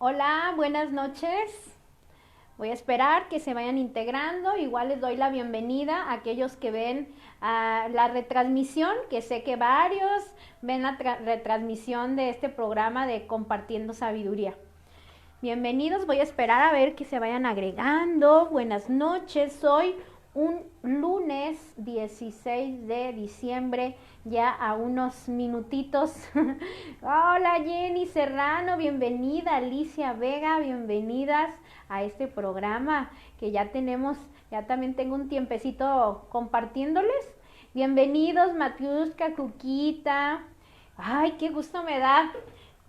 Hola, buenas noches. Voy a esperar que se vayan integrando. Igual les doy la bienvenida a aquellos que ven la retransmisión, que sé que varios ven la retransmisión de este programa de Compartiendo Sabiduría. Bienvenidos, voy a esperar a ver que se vayan agregando. Buenas noches, hoy un lunes 16 de diciembre, ya a unos minutitos. Hola Jenny Serrano, bienvenida. Alicia Vega, bienvenidas a este programa que ya tenemos, ya también tengo un tiempecito compartiéndoles. Bienvenidos Matiuska, Cuquita. Ay, qué gusto me da.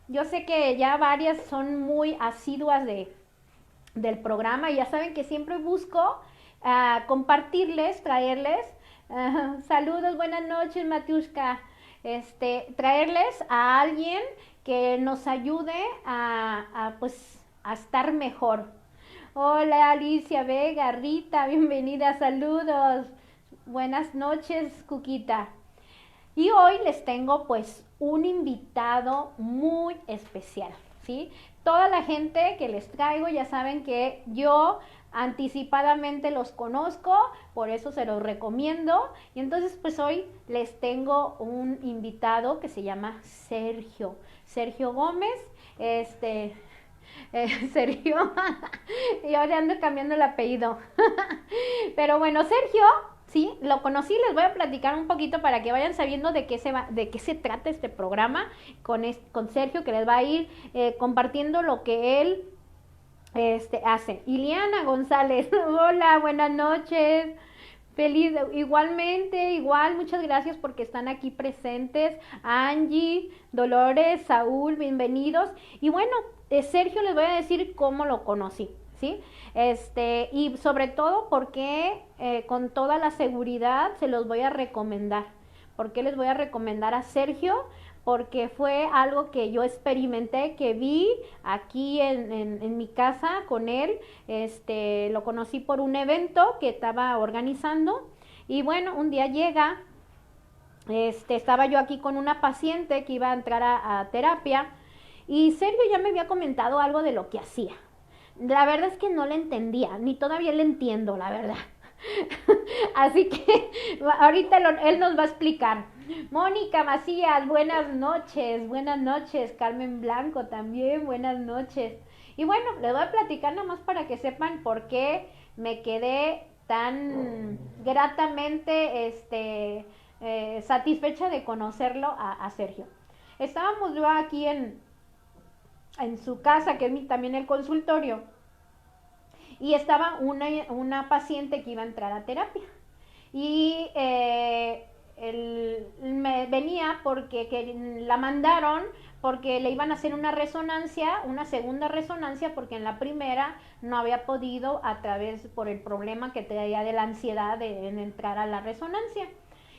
Yo sé que ya varias son muy asiduas del programa y ya saben que siempre busco compartirles, traerles saludos, buenas noches Matiushka, traerles a alguien que nos ayude pues a estar mejor. Hola Alicia Vega, Rita, bienvenida, saludos, buenas noches Cuquita. Y hoy les tengo pues un invitado muy especial, ¿sí? Toda la gente que les traigo ya saben que yo anticipadamente los conozco, por eso se los recomiendo. Y entonces pues hoy les tengo un invitado que se llama Sergio. Sergio Gómez, Sergio, y ahora ando cambiando el apellido. Pero bueno, Sergio, sí, lo conocí, les voy a platicar un poquito para que vayan sabiendo de qué se trata este programa con Sergio, que les va a ir compartiendo lo que él hace. Iliana González, hola, buenas noches. Feliz, igualmente, igual, muchas gracias porque están aquí presentes. Angie, Dolores, Saúl, bienvenidos. Y bueno, Sergio les voy a decir cómo lo conocí, ¿sí? Y sobre todo porque con toda la seguridad se los voy a recomendar. ¿Por qué les voy a recomendar a Sergio? Porque fue algo que yo experimenté, que vi aquí en mi casa con él. Lo conocí por un evento que estaba organizando y bueno, un día llega, estaba yo aquí con una paciente que iba a entrar a terapia y Sergio ya me había comentado algo de lo que hacía. La verdad es que no le entendía, ni todavía le entiendo, la verdad. Así que ahorita él nos va a explicar. Mónica Macías, buenas noches. Carmen Blanco también, buenas noches. Y bueno, les voy a platicar nada más para que sepan por qué me quedé tan gratamente satisfecha de conocerlo a Sergio. Estábamos yo aquí en su casa, que es también el consultorio, y estaba una paciente que iba a entrar a terapia y me venía porque la mandaron porque le iban a hacer una resonancia, una segunda resonancia, porque en la primera no había podido por el problema que traía de la ansiedad de entrar a la resonancia.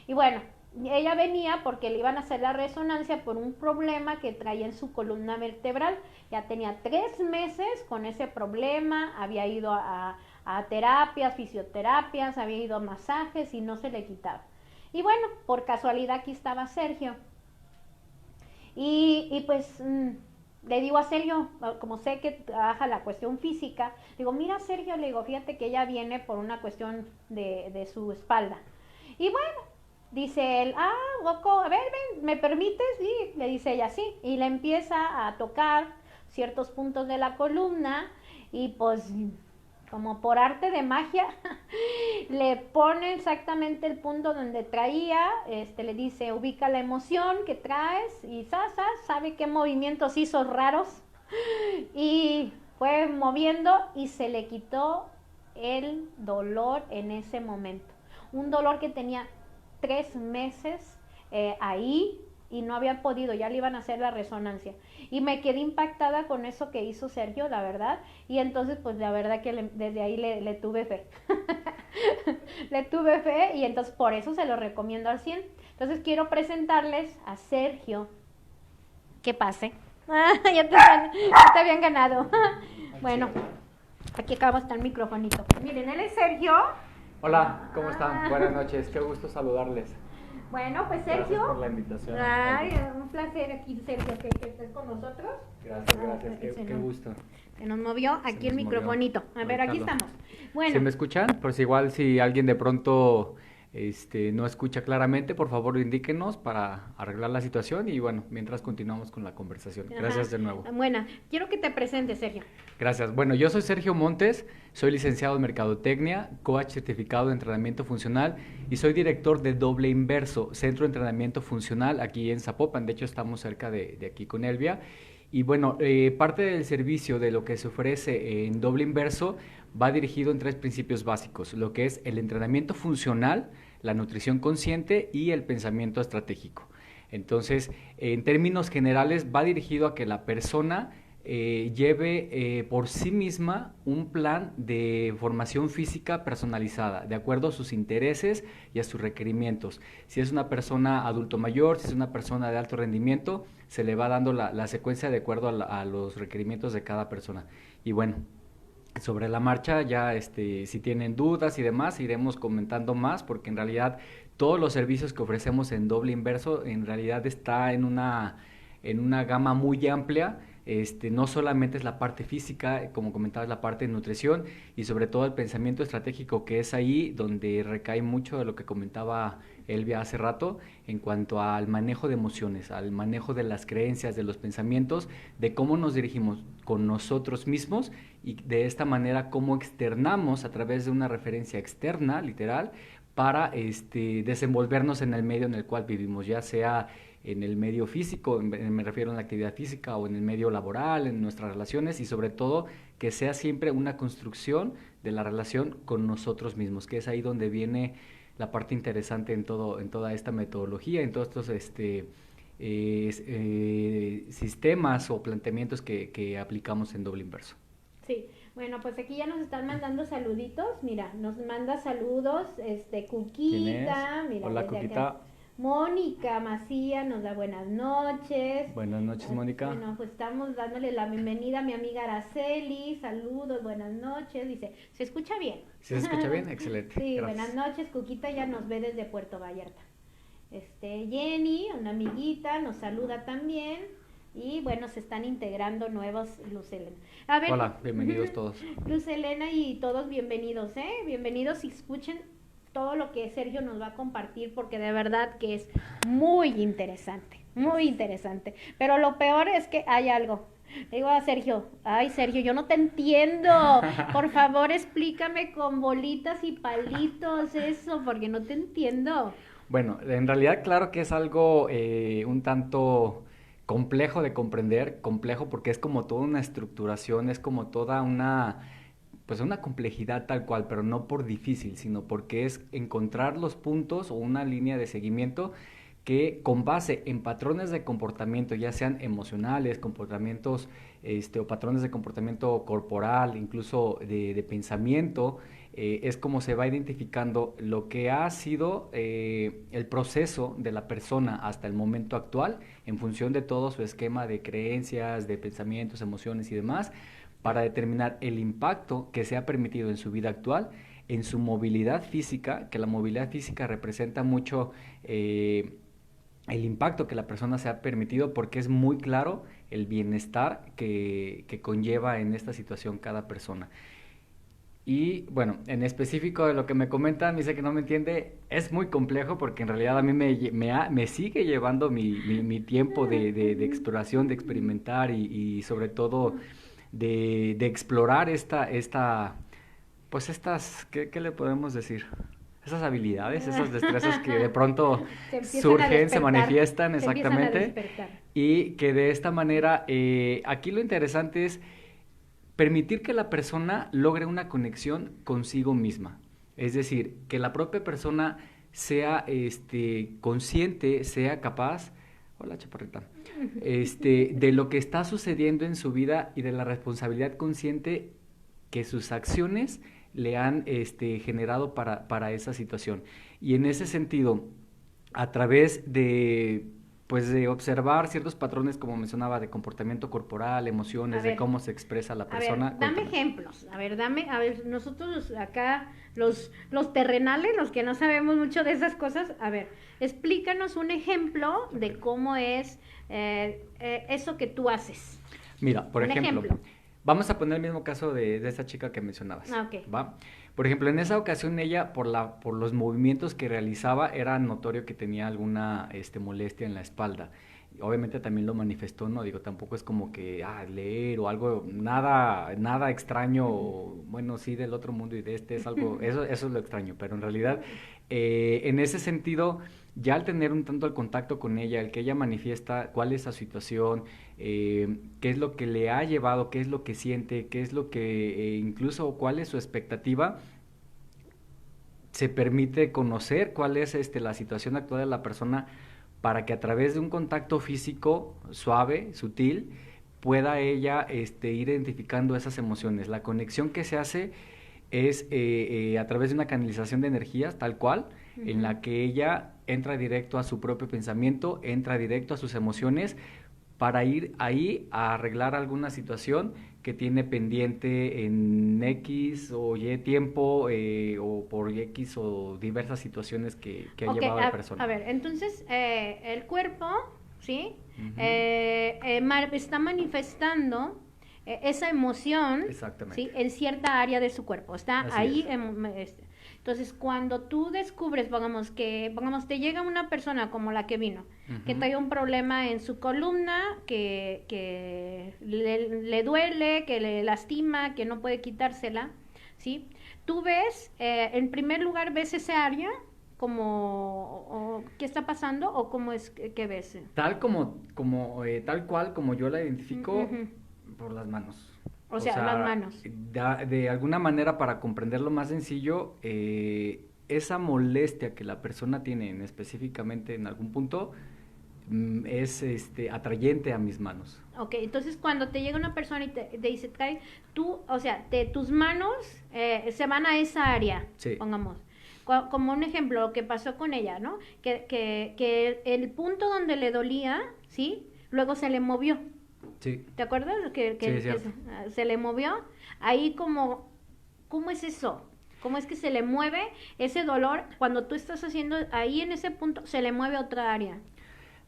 Y bueno, ella venía porque le iban a hacer la resonancia por un problema que traía en su columna vertebral. Ya tenía 3 meses con ese problema, había ido a terapias, fisioterapias, había ido a masajes y no se le quitaba. Y bueno, por casualidad aquí estaba Sergio. Y pues le digo a Sergio, como sé que trabaja la cuestión física, digo, mira Sergio, le digo, fíjate que ella viene por una cuestión de su espalda. Y bueno, dice él, loco, a ver, ven, ¿me permites? Y le dice ella, sí. Y le empieza a tocar ciertos puntos de la columna y pues como por arte de magia le pone exactamente el punto donde traía, le dice, ubica la emoción que traes y sabe qué movimientos hizo raros y fue moviendo y se le quitó el dolor en ese momento. Un dolor que tenía 3 meses ahí y no había podido, ya le iban a hacer la resonancia. Y me quedé impactada con eso que hizo Sergio, la verdad. Y entonces, pues la verdad que desde ahí le tuve fe. Le tuve fe y entonces por eso se lo recomiendo al 100. Entonces quiero presentarles a Sergio. Que pase. Ya te habían ganado. Bueno, aquí acaba está el microfonito. Miren, él es Sergio. Hola, ¿cómo están? Buenas noches, qué gusto saludarles. Bueno, pues Gracias Sergio. por la invitación. Ay, un placer aquí, Sergio, que estés con nosotros. Gracias, qué gusto. Se nos movió aquí el microfonito. A ver, aquí estamos. Bueno. ¿Se me escuchan? Pues igual si alguien de pronto no escucha claramente, por favor indíquenos para arreglar la situación y bueno, mientras continuamos con la conversación. Gracias de nuevo. Bueno, quiero que te presentes, Sergio. Gracias. Bueno, yo soy Sergio Montes, soy licenciado en Mercadotecnia, coach certificado de entrenamiento funcional y soy director de Doble Inverso, Centro de Entrenamiento Funcional aquí en Zapopan. De hecho, estamos cerca de aquí con Elvia. Y bueno, parte del servicio de lo que se ofrece en Doble Inverso va dirigido en 3 principios básicos, lo que es el entrenamiento funcional, la nutrición consciente y el pensamiento estratégico. Entonces, en términos generales, va dirigido a que la persona lleve por sí misma un plan de formación física personalizada, de acuerdo a sus intereses y a sus requerimientos. Si es una persona adulto mayor, si es una persona de alto rendimiento, se le va dando la secuencia de acuerdo a los requerimientos de cada persona. Y bueno, sobre la marcha ya si tienen dudas y demás, iremos comentando más, porque en realidad todos los servicios que ofrecemos en Doble Inverso en realidad está en una gama muy amplia. No solamente es la parte física, como comentabas, la parte de nutrición y sobre todo el pensamiento estratégico, que es ahí donde recae mucho de lo que comentaba Elvia hace rato en cuanto al manejo de emociones, al manejo de las creencias, de los pensamientos, de cómo nos dirigimos con nosotros mismos y de esta manera cómo externamos a través de una referencia externa, literal, para desenvolvernos en el medio en el cual vivimos, ya sea en el medio físico, me refiero a la actividad física, o en el medio laboral, en nuestras relaciones, y sobre todo que sea siempre una construcción de la relación con nosotros mismos, que es ahí donde viene la parte interesante en toda esta metodología, en todos estos sistemas o planteamientos que aplicamos en Doble Inverso. Sí, bueno, pues aquí ya nos están mandando saluditos. Mira, nos manda saludos, Cuquita. Mira, hola, Cuquita. Acá. Mónica Macía nos da buenas noches. Buenas noches, Mónica. Bueno, pues estamos dándole la bienvenida a mi amiga Araceli. Saludos, buenas noches. Dice, ¿se escucha bien? ¿Se escucha bien? Excelente. Sí, gracias. Buenas noches. Cuquita ya nos ve desde Puerto Vallarta. Jenny, una amiguita, nos saluda también. Y bueno, se están integrando nuevos, Luz Elena. A ver, hola, bienvenidos todos. Luz Elena y todos bienvenidos, bienvenidos y escuchen todo lo que Sergio nos va a compartir, porque de verdad que es muy interesante, muy interesante. Pero lo peor es que hay algo. Le digo a Sergio, ay Sergio, yo no te entiendo, por favor explícame con bolitas y palitos eso, porque no te entiendo. Bueno, en realidad claro que es algo un tanto complejo de comprender, complejo porque es como toda una estructuración, es como toda una complejidad tal cual, pero no por difícil, sino porque es encontrar los puntos o una línea de seguimiento que con base en patrones de comportamiento, ya sean emocionales, comportamientos o patrones de comportamiento corporal, incluso de pensamiento, es como se va identificando lo que ha sido el proceso de la persona hasta el momento actual en función de todo su esquema de creencias, de pensamientos, emociones y demás, para determinar el impacto que se ha permitido en su vida actual, en su movilidad física, que la movilidad física representa mucho el impacto que la persona se ha permitido, porque es muy claro el bienestar que conlleva en esta situación cada persona. Y bueno, en específico de lo que me comentan, dice que no me entiende, es muy complejo porque en realidad a mí me sigue llevando mi tiempo de exploración, de experimentar y sobre todo de explorar pues estas, ¿qué le podemos decir? Esas habilidades, esas destrezas que de pronto surgen, se manifiestan, exactamente, y que de esta manera, aquí lo interesante es permitir que la persona logre una conexión consigo misma, es decir, que la propia persona sea consciente, sea capaz, hola chaparrita, de lo que está sucediendo en su vida y de la responsabilidad consciente que sus acciones le han generado para esa situación. Y en ese sentido, a través de pues de observar ciertos patrones, como mencionaba, de comportamiento corporal, A emociones, de ver, cómo se expresa la a ver, persona. dame Cuéntame. ejemplos. A ver, nosotros acá, los terrenales, los que no sabemos mucho de esas cosas, a ver, explícanos un ejemplo de Ok. cómo es eso que tú haces. Mira, por Un ejemplo, ejemplo. vamos a poner el mismo caso de esta chica que mencionabas, Ah, ok. ¿va? Por ejemplo, en esa ocasión ella, por los movimientos que realizaba, era notorio que tenía alguna molestia en la espalda. Obviamente también lo manifestó, no digo, tampoco es como que leer o algo, nada extraño, o, bueno, sí, del otro mundo y de este es algo, eso es lo extraño, pero en realidad, en ese sentido, ya al tener un tanto el contacto con ella, el que ella manifiesta cuál es la situación, qué es lo que le ha llevado, qué es lo que siente, qué es lo que incluso cuál es su expectativa, se permite conocer cuál es la situación actual de la persona para que a través de un contacto físico suave, sutil, pueda ella ir identificando esas emociones. La conexión que se hace es a través de una canalización de energías, tal cual, en Ujú. la que ella entra directo a su propio pensamiento, entra directo a sus emociones para ir ahí a arreglar alguna situación que tiene pendiente en X o Y tiempo o por X o diversas situaciones que ha Ok, llevado a la a persona. ver, entonces el cuerpo, ¿sí? Ujú. Está manifestando esa emoción, ¿sí? Exactamente. En cierta área de su cuerpo. Está Así ahí. es. Entonces, cuando tú descubres, pongamos, te llega una persona como la que vino, que Ujú. trae un problema en su columna, que le duele, que le lastima, que no puede quitársela, ¿sí? Tú ves, en primer lugar, ves ese área como qué está pasando o cómo es que ves. Tal cual como yo la Ujú. identifico por las manos. O O sea, las sea, manos. de alguna manera para comprenderlo más sencillo, esa molestia que la persona tiene específicamente en algún punto es atrayente a mis manos. Ok, entonces cuando te llega una persona y te dice, trae, tú, o sea, tus manos se van a esa área, Sí, pongamos. Como un ejemplo, lo que pasó con ella, ¿no? Que el punto donde le dolía, ¿sí? Luego se le movió. sí, ¿Te acuerdas? sí, es cierto. Se le movió. Ahí como, ¿cómo es eso? ¿Cómo es que se le mueve ese dolor cuando tú estás haciendo ahí en ese punto, se le mueve a otra área?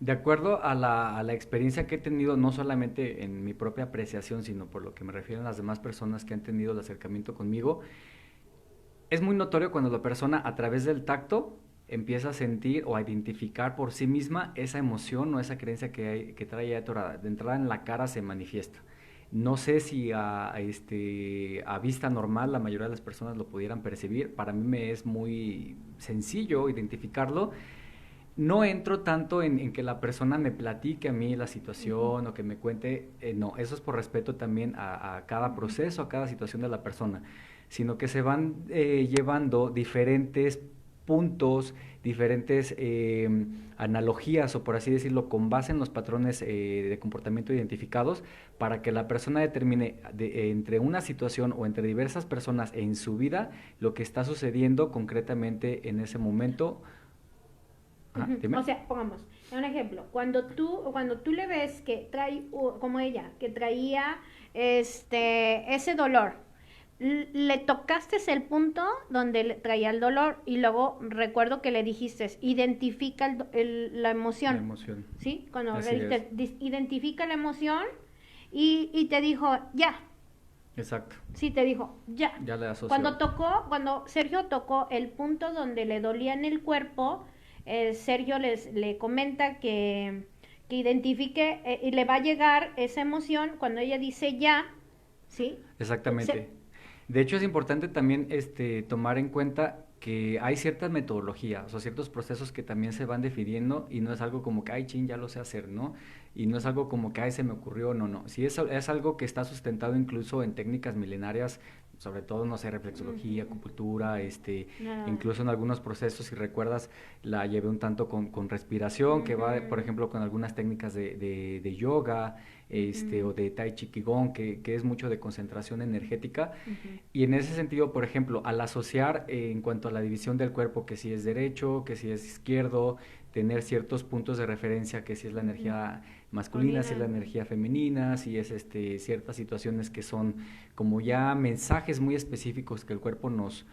De acuerdo a la experiencia que he tenido, no solamente en mi propia apreciación, sino por lo que me refieren las demás personas que han tenido el acercamiento conmigo, es muy notorio cuando la persona a través del tacto empieza a sentir o a identificar por sí misma esa emoción o esa creencia que trae ya atorada. De entrada en la cara se manifiesta. No sé si a vista normal la mayoría de las personas lo pudieran percibir. Para mí me es muy sencillo identificarlo. No entro tanto en que la persona me platique a mí la Ujú, situación o que me cuente, no, eso es por respeto también a cada ujú. proceso, a cada situación de la persona, sino que se van llevando diferentes puntos, diferentes analogías o por así decirlo, con base en los patrones de comportamiento identificados para que la persona determine entre una situación o entre diversas personas en su vida lo que está sucediendo concretamente en ese momento. Ajá, Ujú. O dime. sea, pongamos un ejemplo. Cuando tú le ves que trae, como ella, que traía ese dolor, le tocaste el punto donde traía el dolor y luego recuerdo que le dijiste, identifica la La emoción, emoción. ¿sí? Cuando le Así es. dijiste, identifica la emoción y te dijo, ya, Exacto. sí, te dijo, ya. Ya le asoció. Cuando Sergio tocó el punto donde le dolía en el cuerpo, Sergio le comenta que identifique y le va a llegar esa emoción cuando ella dice ya, ¿sí? Se- Exactamente. De hecho, es importante también tomar en cuenta que hay ciertas metodologías o ciertos procesos que también se van definiendo y no es algo como que, ay, chin, ya lo sé hacer, ¿no? Y no es algo como que, ay, se me ocurrió, no, no. Sí, es algo que está sustentado incluso en técnicas milenarias, sobre todo, no sé, reflexología, Ujú. acupuntura, Nada. incluso en algunos procesos, si recuerdas, la llevé un tanto con respiración, que va, por Ujú, ejemplo, con algunas técnicas de yoga, ujú, o de Tai Chi Qigong, que es mucho de concentración energética. ujú. Y en ese sentido, por ejemplo, al asociar en cuanto a la división del cuerpo, que si es derecho, que si es izquierdo, tener ciertos puntos de referencia, que si es la energía masculina, si es la energía femenina, si es ciertas situaciones que son como ya mensajes muy específicos que el cuerpo nos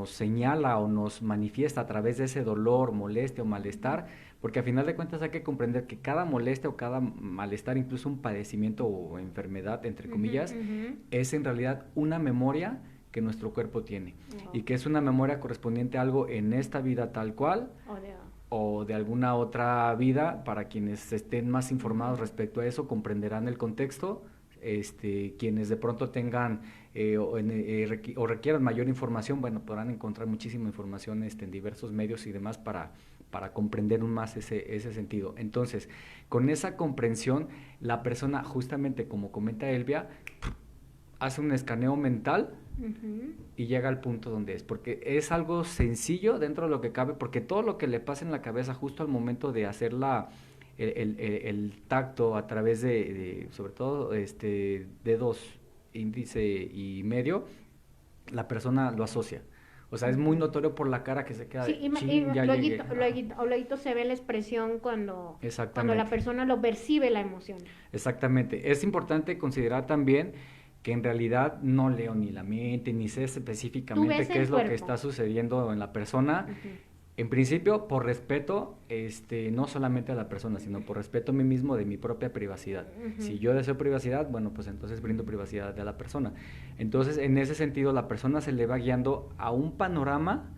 señala o nos manifiesta a través de ese dolor, molestia o malestar, porque a final de cuentas hay que comprender que cada molestia o cada malestar, incluso un padecimiento o enfermedad, entre comillas, es en realidad una memoria que nuestro cuerpo tiene, y que es una memoria correspondiente a algo en esta vida tal cual, o de alguna otra vida. Para quienes estén más informados respecto a eso, comprenderán el contexto. Quienes de pronto tengan o requieran mayor información, bueno, podrán encontrar muchísima información en diversos medios y demás para comprender aún más ese sentido. Entonces, con esa comprensión, la persona, justamente como comenta Elvia, hace un escaneo mental y llega al punto donde es, porque es algo sencillo dentro de lo que cabe, porque todo lo que le pasa en la cabeza justo al momento de hacer el tacto a través de sobre todo dedos índice y medio, la persona lo asocia. O sea, es muy notorio por la cara que se queda sí, luego se ve la expresión cuando la persona lo percibe la emoción. Exactamente. Es importante considerar también que en realidad no leo ni la mente, ni sé específicamente qué es lo que está sucediendo en la persona. En principio, por respeto, no solamente a la persona, sino por respeto a mí mismo de mi propia privacidad. Si yo deseo privacidad, bueno, pues entonces brindo privacidad a la persona. Entonces, en ese sentido, la persona se le va guiando a un panorama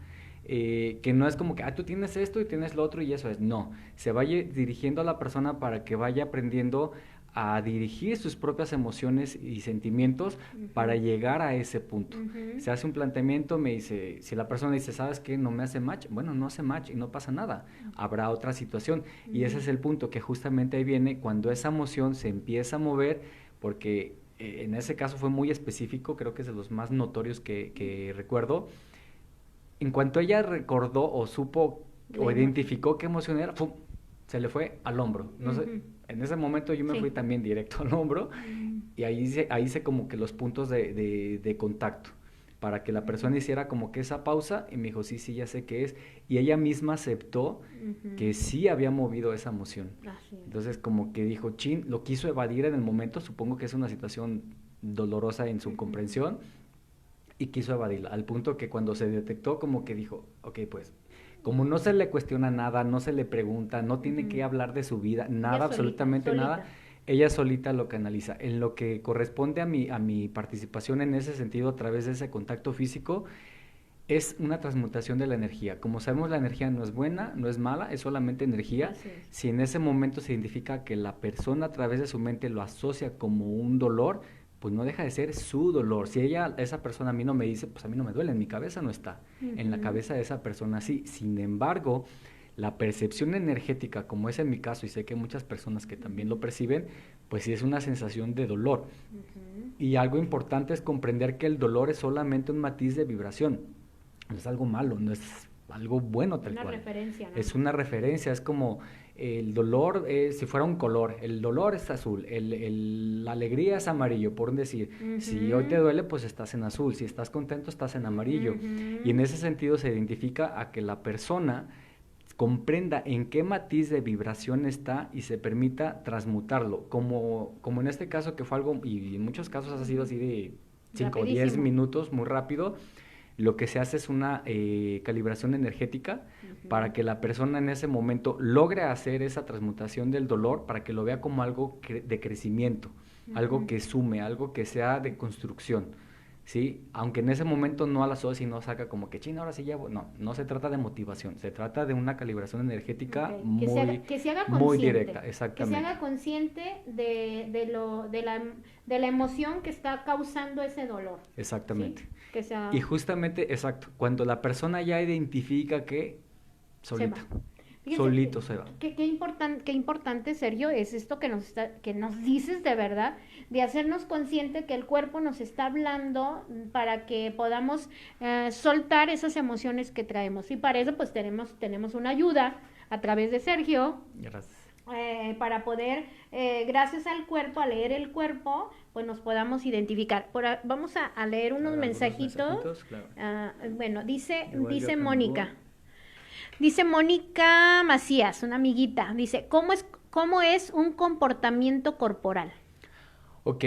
que no es como que, tú tienes esto y tienes lo otro y eso es. No, se vaya dirigiendo a la persona para que vaya aprendiendo a dirigir sus propias emociones y sentimientos para llegar a ese punto. Se hace un planteamiento, me dice, si la persona dice, ¿sabes qué? No me hace match, bueno, no hace match y no pasa nada, habrá otra situación. Y ese es el punto, que justamente ahí viene cuando esa emoción se empieza a mover, porque en ese caso fue muy específico, creo que es de los más notorios que recuerdo. En cuanto ella recordó o supo o identificó qué emoción era, ¡pum!, se le fue al hombro. No sé, en ese momento yo me fui también directo al hombro y ahí hice como que los puntos de contacto para que la persona hiciera como que esa pausa y me dijo, sí, ya sé qué es. Y ella misma aceptó que sí había movido esa emoción. Entonces como que dijo, chin, lo quiso evadir en el momento, supongo que es una situación dolorosa en su comprensión, y quiso evadirla, al punto que cuando se detectó como que dijo, ok, pues como no se le cuestiona nada, no se le pregunta, no tiene que hablar de su vida, nada, absolutamente nada, ella solita lo canaliza. En lo que corresponde a mi participación en ese sentido, a través de ese contacto físico, es una transmutación de la energía. Como sabemos, la energía no es buena, no es mala, es solamente energía. Si en ese momento se identifica que la persona a través de su mente lo asocia como un dolor, pues no deja de ser su dolor. Si esa persona a mí no me dice, pues a mí no me duele, en mi cabeza no está, en la cabeza de esa persona sí. Sin embargo, la percepción energética, como es en mi caso, y sé que hay muchas personas que también lo perciben, pues sí es una sensación de dolor. Y algo importante es comprender que el dolor es solamente un matiz de vibración, no es algo malo, no es algo bueno tal cual. Una referencia, ¿no? Es una referencia, es como el dolor, si fuera un color, el dolor es azul, la alegría es amarillo, por decir. Si hoy te duele, pues estás en azul, si estás contento, estás en amarillo. Y en ese sentido se identifica a que la persona comprenda en qué matiz de vibración está y se permita transmutarlo, como en este caso que fue algo, y en muchos casos ha sido así de 5 o 10 minutos, muy rápido. Lo que se hace es una calibración energética para que la persona en ese momento logre hacer esa transmutación del dolor, para que lo vea como algo de crecimiento, algo que sume, algo que sea de construcción, ¿sí? Aunque en ese momento no a la asocie y no saca como que, chino, ahora sí llevo. No se trata de motivación, se trata de una calibración energética que se haga muy directa, exactamente. Que se haga consciente de la emoción que está causando ese dolor. Exactamente. ¿Sí? Que sea... Y justamente, exacto, cuando la persona ya identifica que solito se va. Qué importante, Sergio, es esto que nos dices de verdad, de hacernos consciente que el cuerpo nos está hablando para que podamos soltar esas emociones que traemos. Y para eso pues tenemos una ayuda a través de Sergio. Gracias. Para poder, gracias al cuerpo, a leer el cuerpo, pues nos podamos identificar. Vamos a leer unos mensajitos. Claro. Bueno, dice Mónica. Dice Mónica Macías, una amiguita, dice, cómo es un comportamiento corporal? Ok,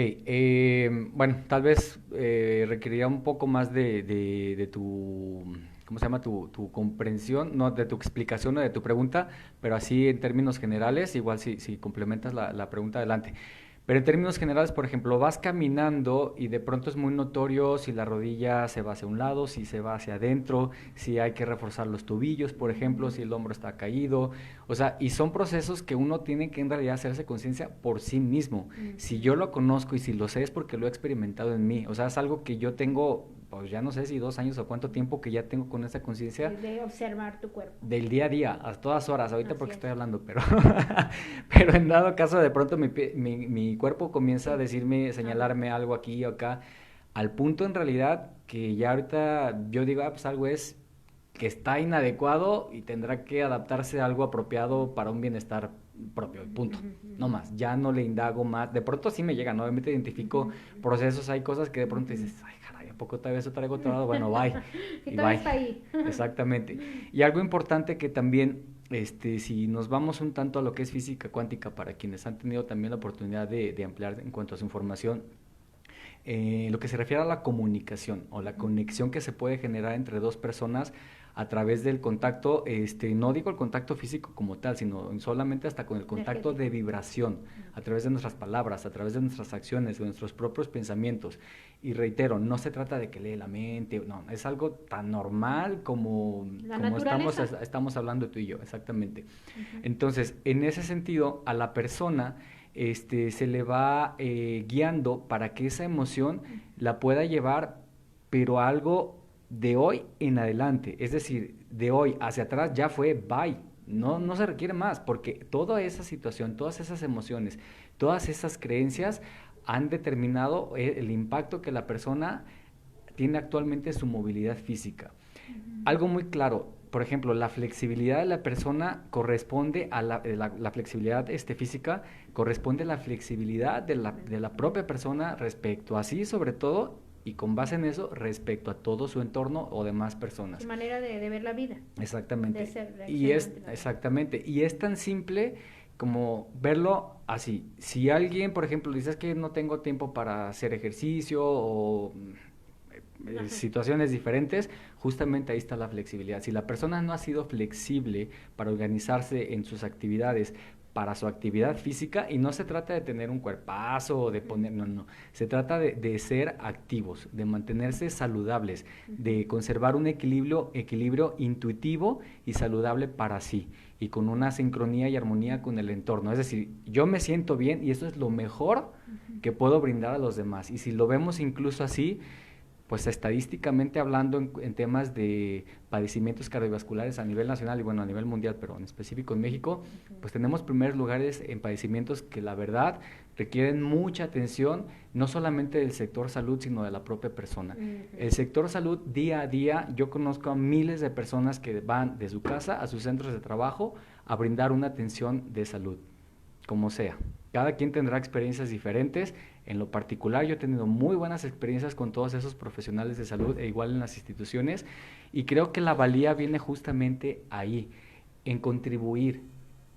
bueno, tal vez requeriría un poco más de tu, ¿cómo se llama? Tu comprensión, no de tu explicación o de tu pregunta, pero así en términos generales, igual si complementas la pregunta, adelante. Pero en términos generales, por ejemplo, vas caminando y de pronto es muy notorio si la rodilla se va hacia un lado, si se va hacia adentro, si hay que reforzar los tobillos, por ejemplo, si el hombro está caído. O sea, y son procesos que uno tiene que en realidad hacerse conciencia por sí mismo. Si yo lo conozco y si lo sé es porque lo he experimentado en mí. O sea, es algo que yo tengo, pues ya no sé si 2 años o cuánto tiempo que ya tengo con esa conciencia De observar tu cuerpo. del día a día, a todas horas, ahorita Así porque es. estoy hablando, pero, pero en dado caso de pronto mi cuerpo comienza a Sí. decirme, Algo. señalarme algo aquí o acá, al punto en realidad que ya ahorita yo digo, pues algo es que está inadecuado y tendrá que adaptarse a algo apropiado para un bienestar propio, punto. No más, ya no le indago más. De pronto sí me llegan, ¿no? Obviamente identifico procesos, hay cosas que de pronto dices, ay, caray, ¿a poco todavía eso traigo todo? Bueno, bye. Y Y todavía bye. está ahí. Exactamente. Y algo importante que también, si nos vamos un tanto a lo que es física cuántica, para quienes han tenido también la oportunidad de ampliar en cuanto a su información, lo que se refiere a la comunicación o la conexión que se puede generar entre dos personas a través del contacto, no digo el contacto físico como tal, sino solamente hasta con el contacto de Energético. vibración, a través de nuestras palabras, a través de nuestras acciones, de nuestros propios pensamientos. Y reitero, no se trata de que lee la mente, no, es algo tan normal La como estamos, naturaleza. estamos hablando tú y yo, exactamente. Entonces, en ese sentido, a la persona se le va guiando para que esa emoción la pueda llevar, pero a algo de hoy en adelante. Es decir, de hoy hacia atrás ya fue bye. No, no se requiere más, porque toda esa situación, todas esas emociones, todas esas creencias han determinado el impacto que la persona tiene actualmente en su movilidad física. Algo muy claro, por ejemplo, la flexibilidad de la persona corresponde a la flexibilidad física, corresponde a la flexibilidad de la propia persona respecto a sí, sobre todo, y con base en eso, respecto a todo su entorno o demás Su personas. manera de ver la vida. De Exactamente. ser, Y reaccionar es, ante la vida. exactamente. Y es tan simple como verlo así. Si alguien, por ejemplo, dices que no tengo tiempo para hacer ejercicio o Ajá. situaciones diferentes, justamente ahí está la flexibilidad. Si la persona no ha sido flexible para organizarse en sus actividades, para su actividad física, y no se trata de tener un cuerpazo o de poner, no, no, se trata de ser activos, de mantenerse saludables, de conservar un equilibrio intuitivo y saludable para sí, y con una sincronía y armonía con el entorno. Es decir, yo me siento bien y eso es lo mejor que puedo brindar a los demás. Y si lo vemos incluso así, pues estadísticamente hablando en temas de padecimientos cardiovasculares a nivel nacional y bueno, a nivel mundial, pero en específico en México, pues tenemos primeros lugares en padecimientos que la verdad requieren mucha atención, no solamente del sector salud, sino de la propia persona. El sector salud, día a día, yo conozco a miles de personas que van de su casa a sus centros de trabajo a brindar una atención de salud, como sea. Cada quien tendrá experiencias diferentes. En lo particular, yo he tenido muy buenas experiencias con todos esos profesionales de salud e igual en las instituciones, y creo que la valía viene justamente ahí, en contribuir,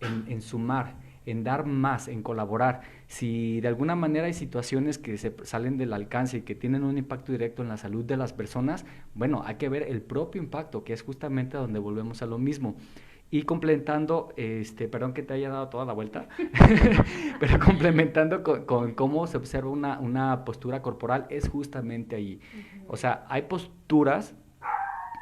en sumar, en dar más, en colaborar. Si de alguna manera hay situaciones que se salen del alcance y que tienen un impacto directo en la salud de las personas, bueno, hay que ver el propio impacto, que es justamente a donde volvemos a lo mismo. Y complementando, perdón que te haya dado toda la vuelta, pero complementando con cómo se observa una postura corporal, es justamente ahí. O sea, hay posturas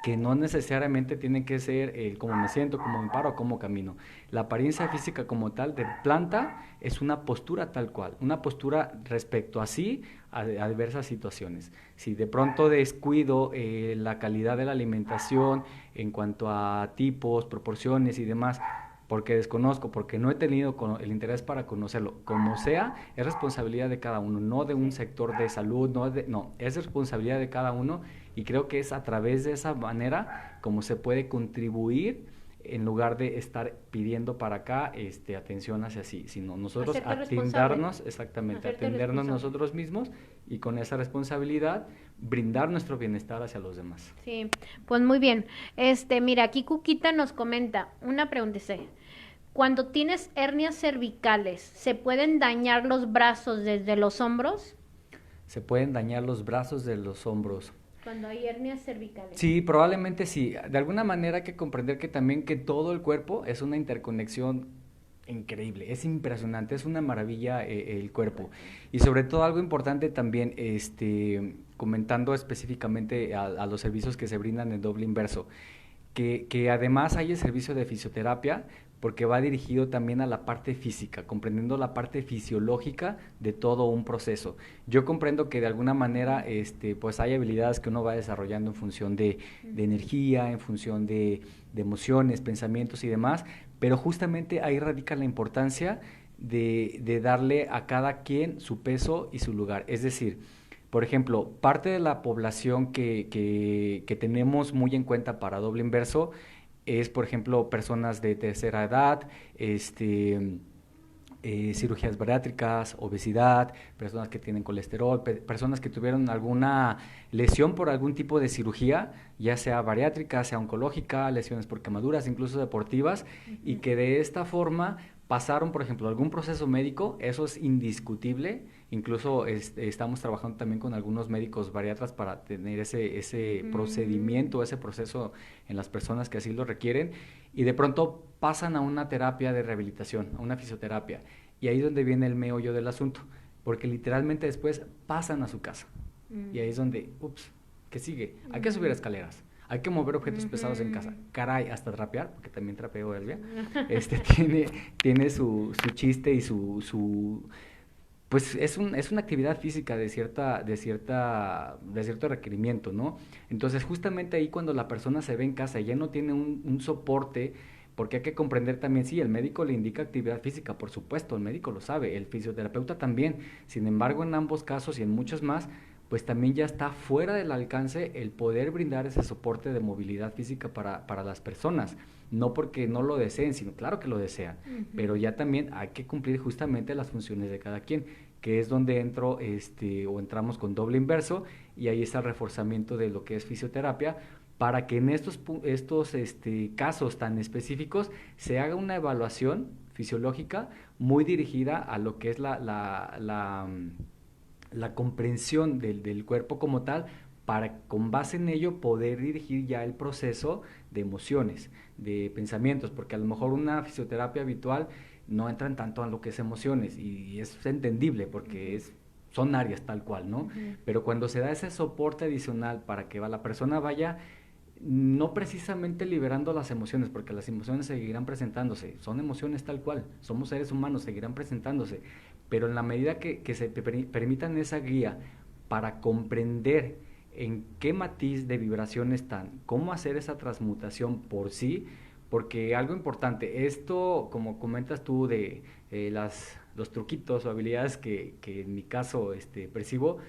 que no necesariamente tienen que ser cómo me siento, cómo me paro, cómo camino. La apariencia física como tal de planta es una postura tal cual, una postura respecto a sí, a diversas situaciones. Si de pronto descuido la calidad de la alimentación en cuanto a tipos, proporciones y demás, porque desconozco, porque no he tenido el interés para conocerlo, como sea, es responsabilidad de cada uno, no de un sector de salud, no, es responsabilidad de cada uno, y creo que es a través de esa manera como se puede contribuir en lugar de estar pidiendo para acá atención hacia sí, sino nosotros Hacerte atendernos, responsable. exactamente, Hacerte atendernos responsable. nosotros mismos y con esa responsabilidad brindar nuestro bienestar hacia los demás. Sí, pues muy bien. Mira, aquí Cuquita nos comenta, una pregunta dice, cuando tienes hernias cervicales, ¿se pueden dañar los brazos desde los hombros? Se pueden dañar los brazos de los hombros. Cuando hay hernias cervicales. Sí, probablemente sí. De alguna manera hay que comprender que también que todo el cuerpo es una interconexión increíble, es impresionante, es una maravilla el cuerpo. Y sobre todo algo importante también, comentando específicamente a los servicios que se brindan en doble inverso, que además hay el servicio de fisioterapia porque va dirigido también a la parte física, comprendiendo la parte fisiológica de todo un proceso. Yo comprendo que de alguna manera pues hay habilidades que uno va desarrollando en función de energía, en función de emociones, pensamientos y demás, pero justamente ahí radica la importancia de darle a cada quien su peso y su lugar. Es decir, por ejemplo, parte de la población que tenemos muy en cuenta para doble inverso es, por ejemplo, personas de tercera edad, cirugías bariátricas, obesidad, personas que tienen colesterol, personas que tuvieron alguna lesión por algún tipo de cirugía, ya sea bariátrica, sea oncológica, lesiones por quemaduras, incluso deportivas, y que de esta forma pasaron, por ejemplo, algún proceso médico, eso es indiscutible. Incluso estamos trabajando también con algunos médicos bariatras para tener ese procedimiento, ese proceso en las personas que así lo requieren, y de pronto pasan a una terapia de rehabilitación, a una fisioterapia, y ahí es donde viene el meollo del asunto, porque literalmente después pasan a su casa, y ahí es donde, ups, ¿qué sigue? Hay que subir escaleras. Hay que mover objetos pesados en casa. Caray, hasta trapear, porque también trapeo Elvia. Tiene su chiste y pues es una actividad física de cierto requerimiento, ¿no? Entonces, justamente ahí cuando la persona se ve en casa y ya no tiene un soporte, porque hay que comprender también, sí, el médico le indica actividad física, por supuesto, el médico lo sabe, el fisioterapeuta también. Sin embargo, en ambos casos y en muchos más, pues también ya está fuera del alcance el poder brindar ese soporte de movilidad física para las personas. No porque no lo deseen, sino claro que lo desean, pero ya también hay que cumplir justamente las funciones de cada quien, que es donde entro o entramos con doble inverso, y ahí está el reforzamiento de lo que es fisioterapia, para que en estos casos tan específicos se haga una evaluación fisiológica muy dirigida a lo que es la comprensión del cuerpo como tal, para con base en ello poder dirigir ya el proceso de emociones, de pensamientos, porque a lo mejor una fisioterapia habitual no entran tanto en lo que es emociones, y es entendible porque son áreas tal cual, ¿no? Pero cuando se da ese soporte adicional para que la persona vaya no precisamente liberando las emociones, porque las emociones seguirán presentándose, son emociones tal cual, somos seres humanos, seguirán presentándose, pero en la medida que se permitan esa guía para comprender en qué matiz de vibración están, cómo hacer esa transmutación por sí, porque algo importante, esto como comentas tú de los truquitos o habilidades que en mi caso percibo,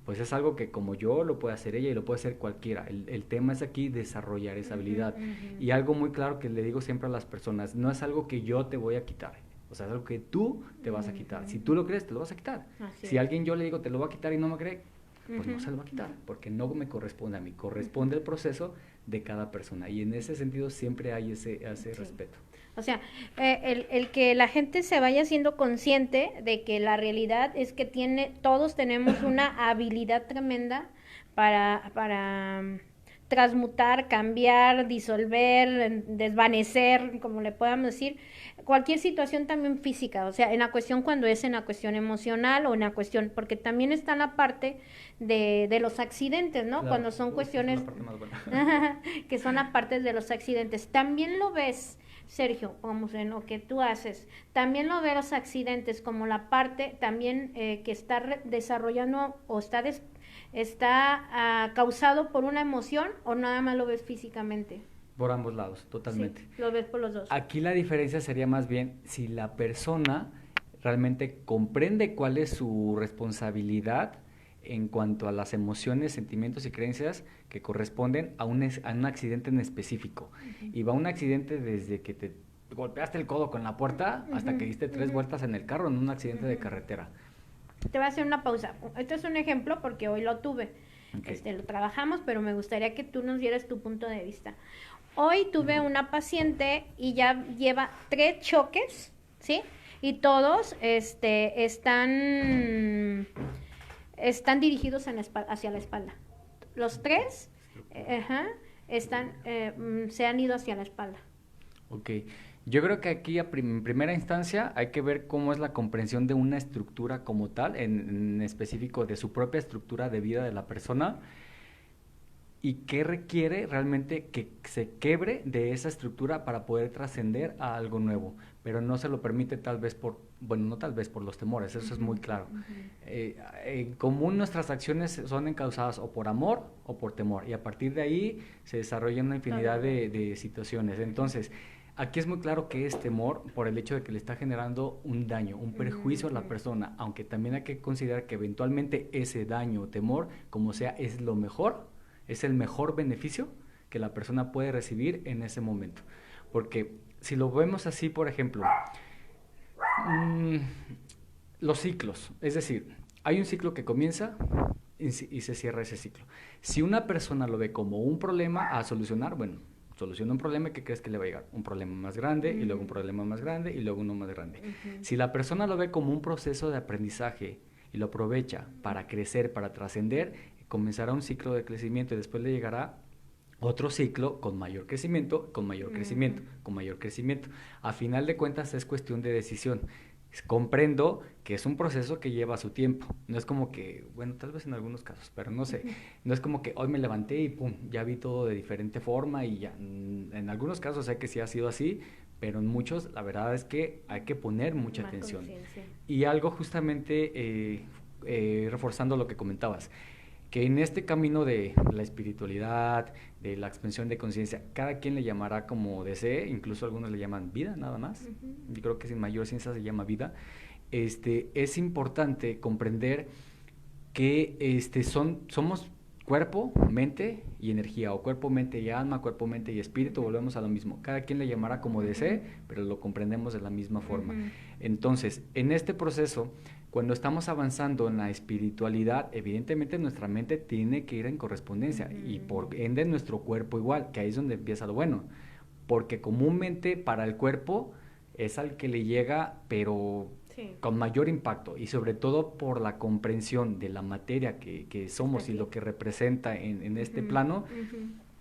pues es algo que como yo lo puede hacer ella y lo puede hacer cualquiera. El tema es aquí desarrollar esa habilidad. Y algo muy claro que le digo siempre a las personas, no es algo que yo te voy a quitar, o sea, es algo que tú te vas a quitar. Si tú lo crees, te lo vas a quitar. Si a alguien yo le digo te lo va a quitar y no me cree, pues no se lo va a quitar, porque no me corresponde a mí, corresponde el proceso de cada persona. Y en ese sentido siempre hay ese respeto. O sea, el que la gente se vaya siendo consciente de que la realidad es que todos tenemos una habilidad tremenda para transmutar, cambiar, disolver, desvanecer, como le podamos decir, cualquier situación también física, o sea, en la cuestión cuando es en la cuestión emocional o en la cuestión, porque también está la parte de los accidentes, ¿no? Claro. Cuando son cuestiones que son aparte de los accidentes. También lo ves, Sergio, como en lo que tú haces, también lo veo los accidentes como la parte también que está desarrollando o está causado por una emoción, o nada más lo ves físicamente. Por ambos lados, totalmente. Sí, lo ves por los dos. Aquí la diferencia sería más bien si la persona realmente comprende cuál es su responsabilidad en cuanto a las emociones, sentimientos y creencias que corresponden a un accidente en específico. Y va un accidente desde que te golpeaste el codo con la puerta hasta que diste 3 vueltas en el carro en un accidente de carretera. Te voy a hacer una pausa. Este es un ejemplo porque hoy lo tuve. Okay. Lo trabajamos, pero me gustaría que tú nos dieras tu punto de vista. Hoy tuve una paciente y ya lleva 3 choques, ¿sí? Y todos están dirigidos hacia la espalda. Los 3 se han ido hacia la espalda. Ok. Yo creo que aquí en primera instancia hay que ver cómo es la comprensión de una estructura como tal, en específico de su propia estructura de vida de la persona, y qué requiere realmente que se quebre de esa estructura para poder trascender a algo nuevo, pero no se lo permite tal vez no tal vez por los temores, eso es muy claro. En común nuestras acciones son encausadas o por amor o por temor, y a partir de ahí se desarrolla una infinidad de situaciones. Entonces, aquí es muy claro que es temor por el hecho de que le está generando un daño, un perjuicio a la persona, aunque también hay que considerar que eventualmente ese daño o temor, como sea, es lo mejor, es el mejor beneficio que la persona puede recibir en ese momento. Porque si lo vemos así, por ejemplo, los ciclos, es decir, hay un ciclo que comienza y se cierra ese ciclo. Si una persona lo ve como un problema a solucionar, bueno, soluciona un problema, ¿qué crees que le va a llegar? Un problema más grande, y luego un problema más grande, y luego uno más grande. Si la persona lo ve como un proceso de aprendizaje y lo aprovecha para crecer, para trascender, comenzará un ciclo de crecimiento y después le llegará otro ciclo con mayor crecimiento, con mayor crecimiento, con mayor crecimiento. A final de cuentas es cuestión de decisión. Comprendo que es un proceso que lleva su tiempo. No es como que, bueno, tal vez en algunos casos, pero no sé. No es como que hoy me levanté y pum, ya vi todo de diferente forma y ya. En algunos casos sé que sí ha sido así, pero en muchos la verdad es que hay que poner mucha atención. Y algo justamente reforzando lo que comentabas, que en este camino de la espiritualidad, de la expansión de conciencia, cada quien le llamará como desee, incluso algunos le llaman vida nada más, yo creo que sin mayor ciencia se llama vida. Es importante comprender que somos cuerpo, mente y energía, o cuerpo, mente y alma, cuerpo, mente y espíritu, volvemos a lo mismo. Cada quien le llamará como desee, pero lo comprendemos de la misma forma. Entonces, en este proceso, cuando estamos avanzando en la espiritualidad, evidentemente nuestra mente tiene que ir en correspondencia, y por ende nuestro cuerpo igual, que ahí es donde empieza lo bueno, porque comúnmente para el cuerpo es al que le llega, pero con mayor impacto, y sobre todo por la comprensión de la materia que somos y lo que representa en este plano,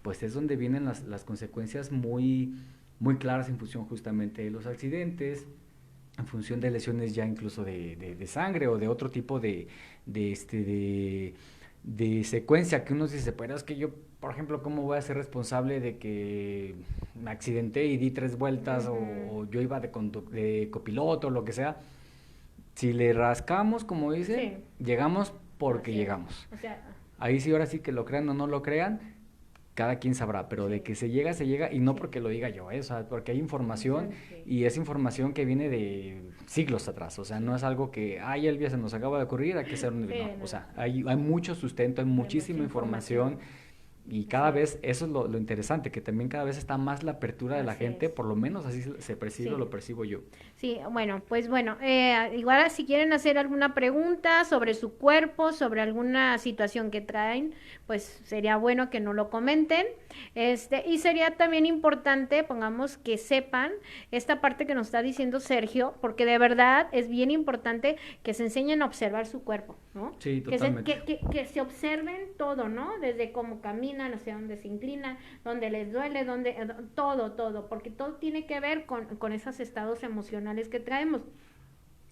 pues es donde vienen las consecuencias muy, muy claras en función justamente de los accidentes, en función de lesiones ya incluso de sangre o de otro tipo de secuencia que uno dice, pero es que yo, por ejemplo, ¿cómo voy a ser responsable de que me accidenté y di 3 vueltas o yo iba de copiloto o lo que sea? Si le rascamos, como dice, llegamos porque llegamos. O sea, ahí sí, ahora sí que lo crean o no lo crean, cada quien sabrá, pero de que se llega, y no porque lo diga yo, o sea, porque hay información, y es información que viene de siglos atrás, o sea, no es algo que, ay, el día se nos acaba de ocurrir, hay que hacer un... No, o sea, hay mucho sustento, hay muchísima información. Y cada vez, eso es lo interesante, que también cada vez está más la apertura de la gente, por lo menos así se percibe, lo percibo yo. Sí, bueno, pues bueno, igual si quieren hacer alguna pregunta sobre su cuerpo, sobre alguna situación que traen, pues sería bueno que nos lo comenten. Y sería también importante, pongamos, que sepan esta parte que nos está diciendo Sergio, porque de verdad es bien importante que se enseñen a observar su cuerpo, ¿no? Sí, totalmente. Que se observen todo, ¿no? Desde cómo caminan, o sea, dónde se inclinan, dónde les duele, todo, porque todo tiene que ver con esos estados emocionales que traemos.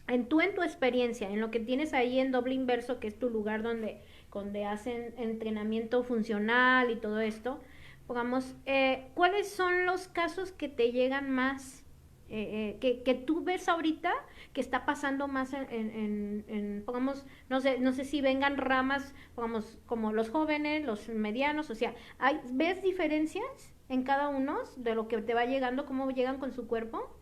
En tu experiencia, en lo que tienes ahí en Doble Inverso, que es tu lugar donde hacen entrenamiento funcional y todo esto, pongamos, ¿cuáles son los casos que te llegan más, que tú ves ahorita que está pasando más pongamos, no sé si vengan ramas, pongamos, como los jóvenes, los medianos, o sea, ¿ves diferencias en cada uno de lo que te va llegando, cómo llegan con su cuerpo?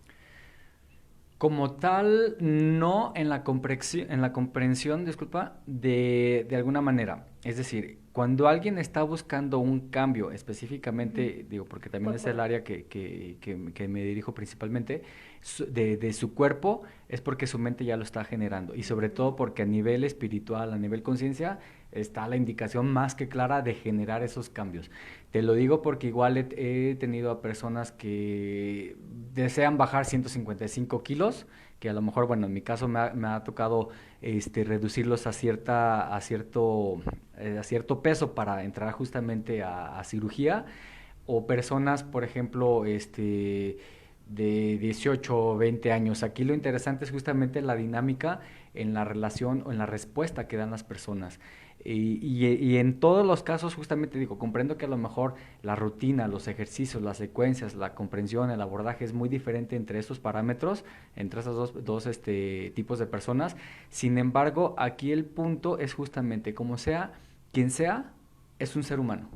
Como tal, no en la comprensión, disculpa, de alguna manera. Es decir, cuando alguien está buscando un cambio específicamente, digo, porque también es el Corporal. área que me dirijo principalmente, de su cuerpo, es porque su mente ya lo está generando. Y sobre todo porque a nivel espiritual, a nivel conciencia, está la indicación más que clara de generar esos cambios. Te lo digo porque igual he tenido a personas que desean bajar 155 kilos, que a lo mejor, bueno, en mi caso me ha tocado reducirlos a cierto peso para entrar justamente a cirugía, o personas, por ejemplo, de 18 o 20 años. Aquí lo interesante es justamente la dinámica en la relación o en la respuesta que dan las personas. Y en todos los casos, justamente digo, comprendo que a lo mejor la rutina, los ejercicios, las secuencias, la comprensión, el abordaje es muy diferente entre estos parámetros, entre esos dos tipos de personas. Sin embargo, aquí el punto es justamente, como sea, quien sea, es un ser humano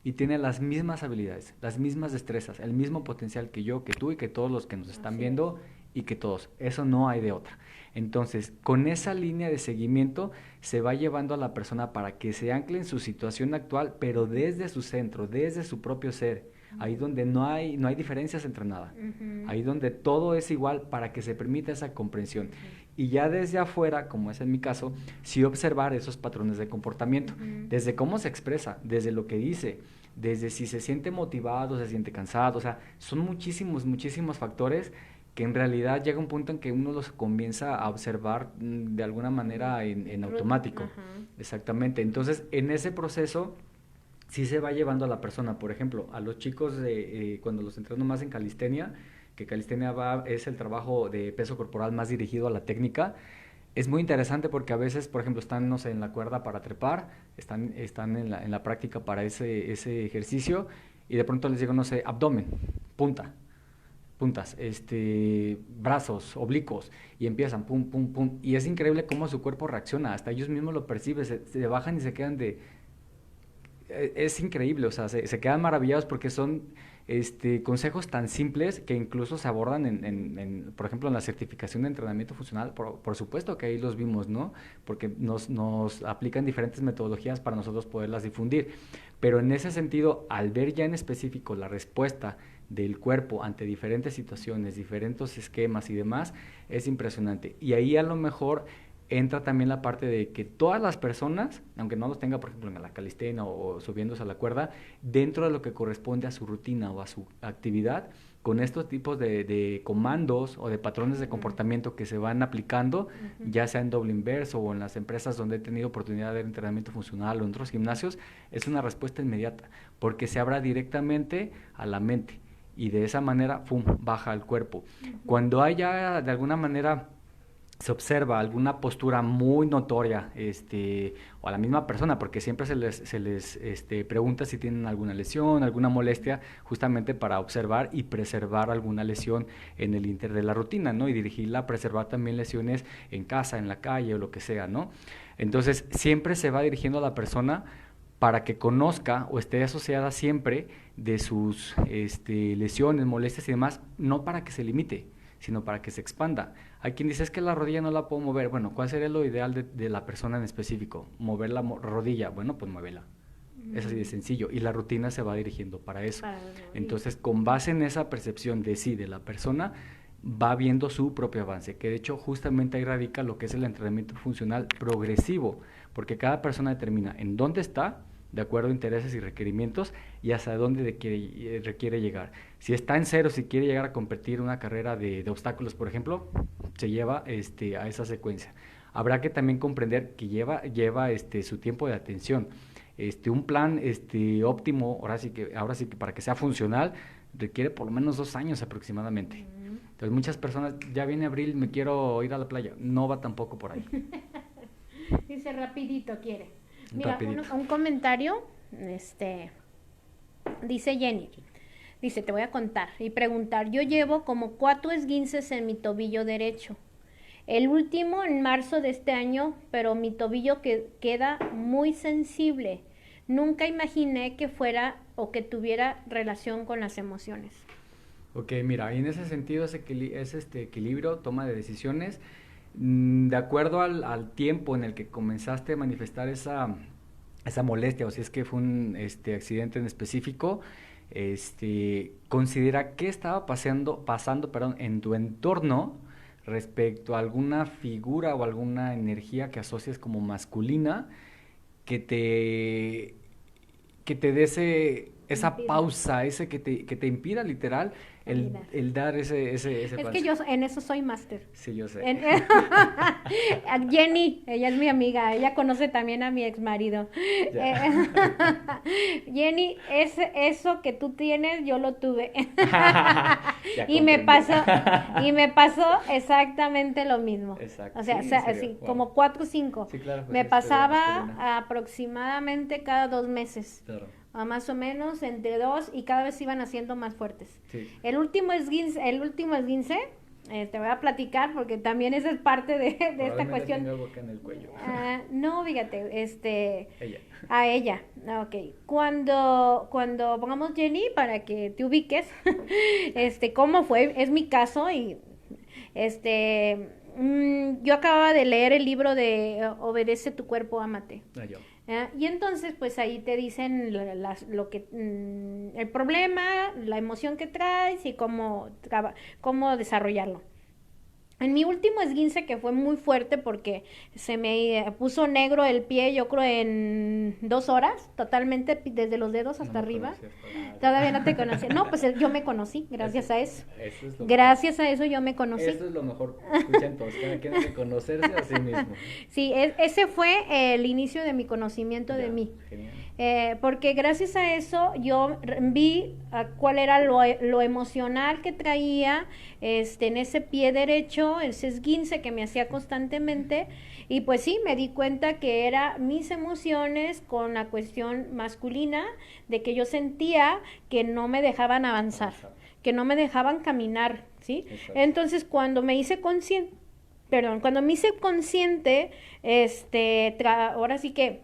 y tiene las mismas habilidades, las mismas destrezas, el mismo potencial que yo, que tú y que todos los que nos están Así es. viendo y que todos. Eso no hay de otra. Entonces, con esa línea de seguimiento se va llevando a la persona para que se ancle en su situación actual, pero desde su centro, desde su propio ser, ahí donde no hay diferencias entre nada, Ujú, ahí donde todo es igual para que se permita esa comprensión. ujú, Y ya desde afuera, como es en mi caso, sí observar esos patrones de comportamiento, ujú. desde cómo se expresa, desde lo que dice, desde si se siente motivado, se siente cansado, o sea, son muchísimos factores que en realidad llega un punto en que uno los comienza a observar de alguna manera en automático. Ajá. Exactamente. Entonces, en ese proceso sí se va llevando a la persona. Por ejemplo, a los chicos cuando los entreno más en calistenia, que calistenia es el trabajo de peso corporal más dirigido a la técnica, es muy interesante porque a veces, por ejemplo, están, no sé, en la cuerda para trepar, están en la práctica para ese ejercicio y de pronto les digo, no sé, abdomen, punta, puntas, brazos, oblicuos, y empiezan, pum, pum, pum, y es increíble cómo su cuerpo reacciona, hasta ellos mismos lo perciben, se bajan y se quedan es increíble, o sea, se quedan maravillados porque son consejos tan simples que incluso se abordan por ejemplo, en la certificación de entrenamiento funcional, por supuesto que ahí los vimos, ¿no? Porque nos aplican diferentes metodologías para nosotros poderlas difundir, pero en ese sentido, al ver ya en específico la respuesta del cuerpo ante diferentes situaciones, diferentes esquemas y demás, es impresionante. Y ahí a lo mejor entra también la parte de que todas las personas, aunque no los tenga, por ejemplo, en la calistenia o subiéndose a la cuerda, dentro de lo que corresponde a su rutina o a su actividad, con estos tipos de comandos o de patrones de Ujú, comportamiento que se van aplicando, ujú. ya sea en doble inverso o en las empresas donde he tenido oportunidad de ver entrenamiento funcional o en otros gimnasios, es una respuesta inmediata, porque se abra directamente a la mente y de esa manera, ¡pum!, baja el cuerpo. Cuando haya de alguna manera se observa alguna postura muy notoria, o a la misma persona, porque siempre se les pregunta si tienen alguna lesión, alguna molestia, justamente para observar y preservar alguna lesión en el inter de la rutina, ¿no? Y dirigirla a preservar también lesiones en casa, en la calle o lo que sea, ¿no? Entonces, siempre se va dirigiendo a la persona para que conozca o esté asociada siempre de sus lesiones, molestias y demás, no para que se limite, sino para que se expanda. Hay quien dice, es que la rodilla no la puedo mover. Bueno, ¿cuál sería lo ideal de la persona en específico? Mover la rodilla. Bueno, pues muévela. Es así de Mm, sencillo. Y la rutina se va dirigiendo para eso. para las rodillas. Entonces, con base en esa percepción de sí, de la persona, va viendo su propio avance. Que de hecho, justamente ahí radica lo que es el entrenamiento funcional progresivo. Porque cada persona determina en dónde está, de acuerdo a intereses y requerimientos, y hasta dónde requiere llegar. Si está en cero, si quiere llegar a competir una carrera de obstáculos, por ejemplo, se lleva a esa secuencia. Habrá que también comprender que lleva su tiempo de atención. Un plan óptimo, ahora sí que para que sea funcional, requiere por lo menos 2 años aproximadamente. Ujú. Entonces muchas personas, ya viene abril, me quiero ir a la playa. No va tampoco por ahí. Dice rapidito quiere. Mira, Rapidito. un comentario, dice Jenny. Dice, te voy a contar y preguntar. Yo llevo como 4 esguinces en mi tobillo derecho. El último en marzo de este año, pero mi tobillo queda muy sensible. Nunca imaginé que fuera o que tuviera relación con las emociones. Ok, mira, y en ese sentido es este equilibrio, toma de decisiones, de acuerdo al tiempo en el que comenzaste a manifestar esa molestia, o si es que fue un accidente en específico, considera qué estaba pasando, perdón, en tu entorno respecto a alguna figura o alguna energía que asocies como masculina que te que te dé esa Impida pausa, que te impida literal caminar. el dar ese Es paso. que yo en eso soy máster. Sí, yo sé. En- Jenny, ella es mi amiga, ella conoce también a mi ex marido. Ya. Jenny, eso que tú tienes, yo lo tuve. Ya Y me comprendí. pasó, y me pasó exactamente lo mismo. Exacto. O sea, Sí, en serio. así, Wow. como 4 o 5. Sí, claro, pues Me es figura pasaba masculina. aproximadamente cada 2 meses. Claro. Más o menos entre 2 y cada vez iban haciendo más fuertes. Sí. El último esguince, te voy a platicar porque también esa es parte de esta Probablemente cuestión. tenga algo acá en el cuello. No, fíjate, Ella. a ella, ok. Cuando pongamos Jenny para que te ubiques, cómo fue, es mi caso y yo acababa de leer el libro de Obedece tu cuerpo, ámate. Ah, yo. Y entonces, pues ahí te dicen el problema, la emoción que traes y cómo desarrollarlo. En mi último esguince, que fue muy fuerte porque se me puso negro el pie, yo creo en 2 horas, totalmente desde los dedos No hasta me arriba. conocías todavía. Todavía no te conocía. No, pues yo me conocí, gracias a eso. Eso es lo Gracias a eso yo me conocí. Eso es lo mejor. Escuchen todos, cada quien debe conocerse a sí mismo. Sí, ese fue el inicio de mi conocimiento de Ya, mí. genial. Porque gracias a eso yo vi cuál era lo emocional que traía en ese pie derecho, ese esguince que me hacía constantemente, y pues sí, me di cuenta que era mis emociones con la cuestión masculina, de que yo sentía que no me dejaban avanzar, que no me dejaban caminar, ¿sí? Exacto. Entonces cuando me hice consciente, ahora sí que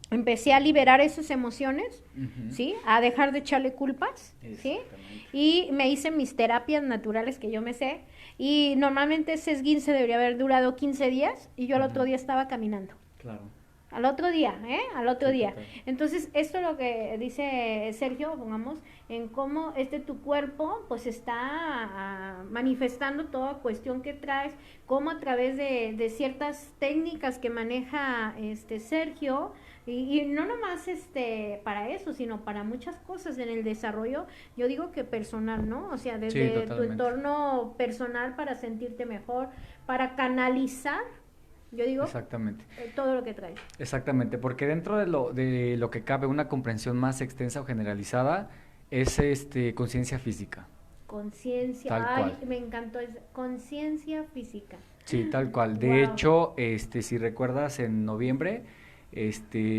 empecé a liberar esas emociones, Ujú. ¿sí? A dejar de echarle culpas, ¿sí? Exactamente. Y me hice mis terapias naturales que yo me sé. Y normalmente ese esguince debería haber durado 15 días y yo al otro Ujú. día estaba caminando. Claro. Al otro día, Al otro Sí, día. total. Entonces, esto es lo que dice Sergio, pongamos, en cómo tu cuerpo pues está manifestando toda cuestión que traes, cómo a través de ciertas técnicas que maneja Sergio, y no nomás para eso, sino para muchas cosas en el desarrollo, yo digo que personal, ¿no? O sea, Sí, desde tu totalmente. entorno personal para sentirte mejor, para canalizar, yo digo, Exactamente. todo lo que traes. Exactamente, porque dentro de lo que cabe una comprensión más extensa o generalizada es conciencia física. Conciencia, Tal ay, cual. me encantó, es conciencia física. Sí, tal cual. De Wow. hecho, si recuerdas, en noviembre,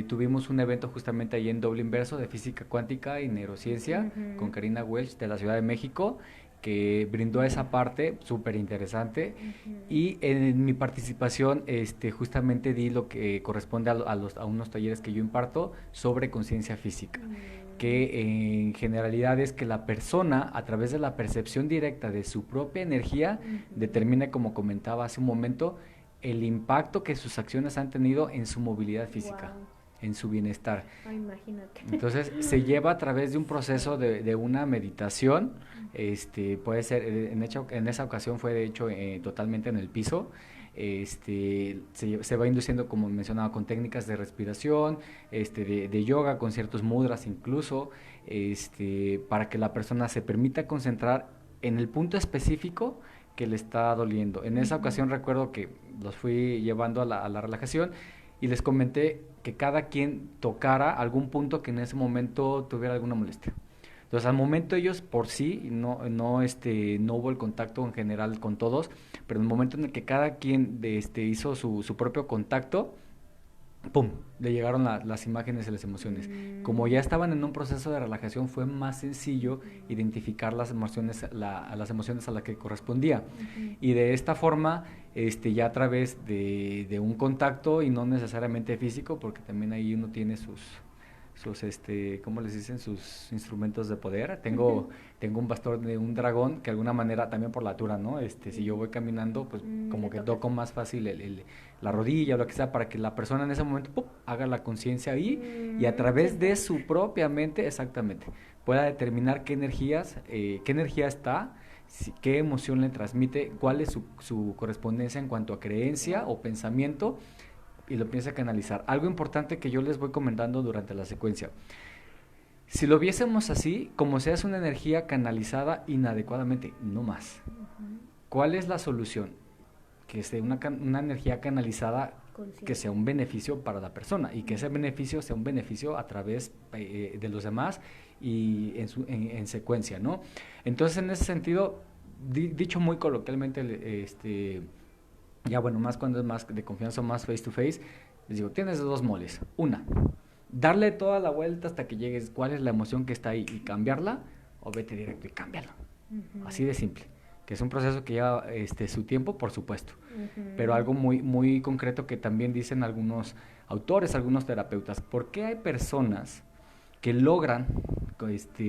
tuvimos un evento justamente ahí en Doble Inverso de física cuántica y neurociencia con Ujú, Karina Welch de la Ciudad de México, que brindó esa parte súper interesante. ujú. Y en mi participación, justamente di lo que corresponde a unos talleres que yo imparto sobre conciencia física, que en generalidad es que la persona, a través de la percepción directa de su propia energía, Ujú. determina, como comentaba hace un momento, el impacto que sus acciones han tenido en su movilidad física, Wow. en su bienestar. Ay, imagínate. Entonces se lleva a través de un proceso de una meditación, puede ser, en esa ocasión fue de hecho totalmente en el piso. Se va induciendo, como mencionaba, con técnicas de respiración, de yoga, con ciertos mudras incluso, para que la persona se permita concentrar en el punto específico que le está doliendo. En esa Ujú. ocasión recuerdo que los fui llevando a la relajación y les comenté que cada quien tocara algún punto que en ese momento tuviera alguna molestia. Entonces, al momento ellos por sí, no hubo el contacto en general con todos, pero en el momento en el que cada quien hizo su propio contacto, ¡pum!, le llegaron las imágenes y las emociones. Como ya estaban en un proceso de relajación, fue más sencillo identificar las emociones, a las emociones a las que correspondía. Ujú. Y de esta forma, ya a través de un contacto, y no necesariamente físico, porque también ahí uno tiene ¿cómo les dicen? Sus instrumentos de poder. Tengo un bastón de un dragón que de alguna manera, también por la altura, ¿no? Si yo voy caminando, pues como que toco más fácil la rodilla o lo que sea, para que la persona en ese momento ¡pum!, haga la conciencia ahí y a través de su propia mente, exactamente, pueda determinar qué energía está, qué emoción le transmite, cuál es su correspondencia en cuanto a creencia o pensamiento, y lo empieza a canalizar. Algo importante que yo les voy comentando durante la secuencia: si lo viésemos así, como sea, es una energía canalizada inadecuadamente, no más. ¿Cuál es la solución? Que sea una energía canalizada que sea un beneficio para la persona, y que ese beneficio sea un beneficio a través de los demás y en secuencia, ¿no? Entonces, en ese sentido, dicho muy coloquialmente, ya bueno, más cuando es más de confianza o más face to face, les digo, tienes dos moles. Una, darle toda la vuelta hasta que llegues cuál es la emoción que está ahí y cambiarla, o vete directo y cámbiala. Así de simple. Que es un proceso que lleva su tiempo, por supuesto, pero algo muy, muy concreto que también dicen algunos autores, algunos terapeutas. ¿Por qué hay personas que logran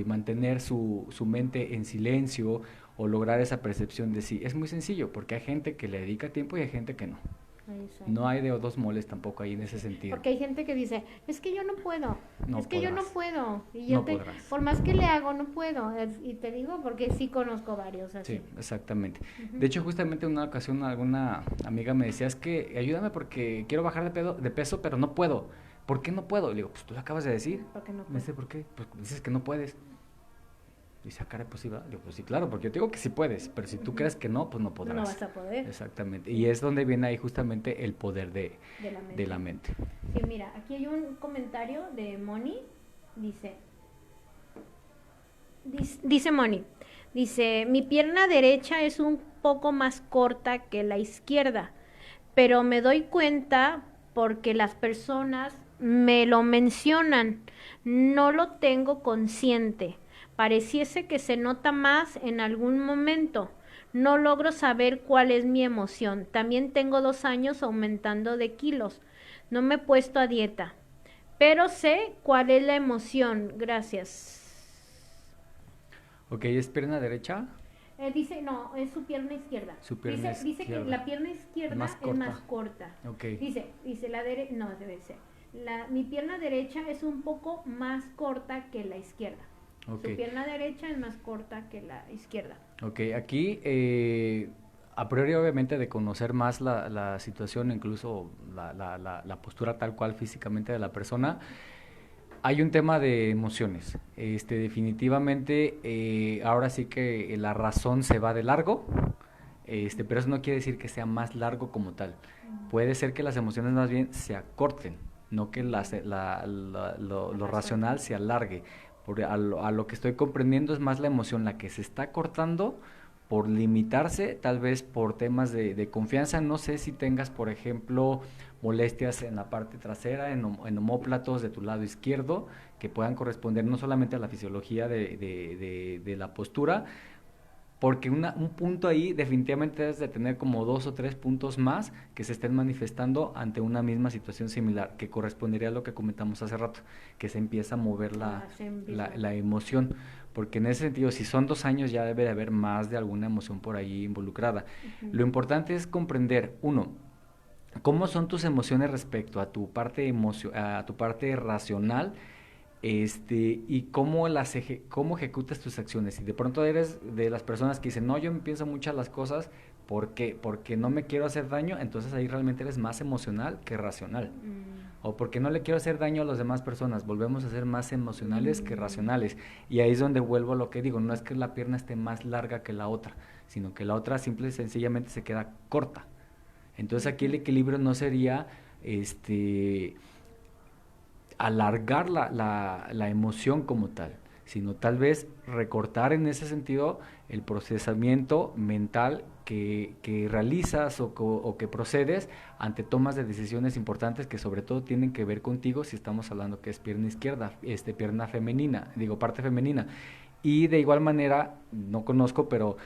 mantener su mente en silencio o lograr esa percepción de sí? Es muy sencillo, porque hay gente que le dedica tiempo y hay gente que no. Exacto. No hay de dos moles tampoco ahí en ese sentido. Porque hay gente que dice, es que yo no puedo, No es que podrás. yo no puedo, y No podrás. por más que le hago, no puedo, y te digo porque sí conozco varios así. Sí, exactamente. De hecho, justamente en una ocasión alguna amiga me decía, es que ayúdame porque quiero bajar de peso, pero no puedo. ¿Por qué no puedo? Le digo, pues tú lo acabas de decir. ¿Por qué no Me puedo? dice, ¿por qué? Pues dices que no puedes. Dice, ah, caray, pues sí, va. Digo, pues sí, claro, porque yo te digo que sí puedes, pero si tú crees que no, pues no podrás. No vas a poder. Exactamente. Y es donde viene ahí justamente el poder de la mente. Sí, mira, aquí hay un comentario de Moni, dice Moni, dice, mi pierna derecha es un poco más corta que la izquierda, pero me doy cuenta porque las personas me lo mencionan, no lo tengo consciente. Pareciese que se nota más en algún momento. No logro saber cuál es mi emoción. También tengo 2 años aumentando de kilos. No me he puesto a dieta, pero sé cuál es la emoción. Gracias. Ok, ¿es pierna derecha? Dice, no, es su pierna izquierda. Su pierna dice que izquierda. la pierna izquierda es más corta. Okay. Dice la derecha, no, debe ser. Mi pierna derecha es un poco más corta que la izquierda. Okay. Su pierna derecha es más corta que la izquierda. Ok, aquí a priori obviamente de conocer más la situación, incluso la postura tal cual físicamente de la persona, hay un tema de emociones. Definitivamente ahora sí que la razón se va de largo, pero eso no quiere decir que sea más largo como tal. Puede ser que las emociones más bien se acorten, no que lo racional se alargue. A lo que estoy comprendiendo es más la emoción la que se está cortando por limitarse, tal vez por temas de confianza. No sé si tengas, por ejemplo, molestias en la parte trasera, en omóplatos de tu lado izquierdo, que puedan corresponder no solamente a la fisiología de la postura, porque un punto ahí definitivamente debes de tener como 2 o 3 puntos más que se estén manifestando ante una misma situación similar, que correspondería a lo que comentamos hace rato, que se empieza a mover la emoción, porque en ese sentido, si son 2 años ya debe de haber más de alguna emoción por ahí involucrada. Lo importante es comprender, uno, cómo son tus emociones respecto a tu parte a tu parte racional, y cómo ejecutas tus acciones. Y de pronto eres de las personas que dicen, no, yo me pienso muchas las cosas porque no me quiero hacer daño, entonces ahí realmente eres más emocional que racional. O porque no le quiero hacer daño a las demás personas, volvemos a ser más emocionales que racionales. Y ahí es donde vuelvo a lo que digo, no es que la pierna esté más larga que la otra, sino que la otra simple y sencillamente se queda corta. Entonces aquí el equilibrio no sería alargar la emoción como tal, sino tal vez recortar en ese sentido el procesamiento mental que realizas o que procedes ante tomas de decisiones importantes que sobre todo tienen que ver contigo, si estamos hablando que es pierna izquierda, pierna femenina, parte femenina. Y de igual manera, no conozco, pero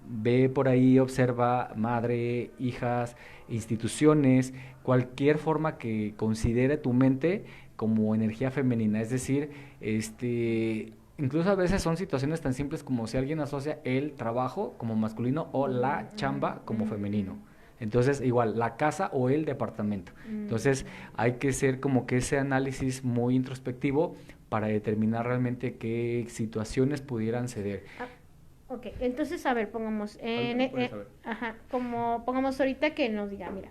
ve por ahí, observa madre, hijas, instituciones, cualquier forma que considere tu mente como energía femenina, es decir, incluso a veces son situaciones tan simples como si alguien asocia el trabajo como masculino o la chamba como femenino. Entonces, igual, la casa o el departamento. Entonces, hay que hacer como que ese análisis muy introspectivo para determinar realmente qué situaciones pudieran ceder. Ok, entonces, a ver, pongamos, como pongamos ahorita que nos diga, mira,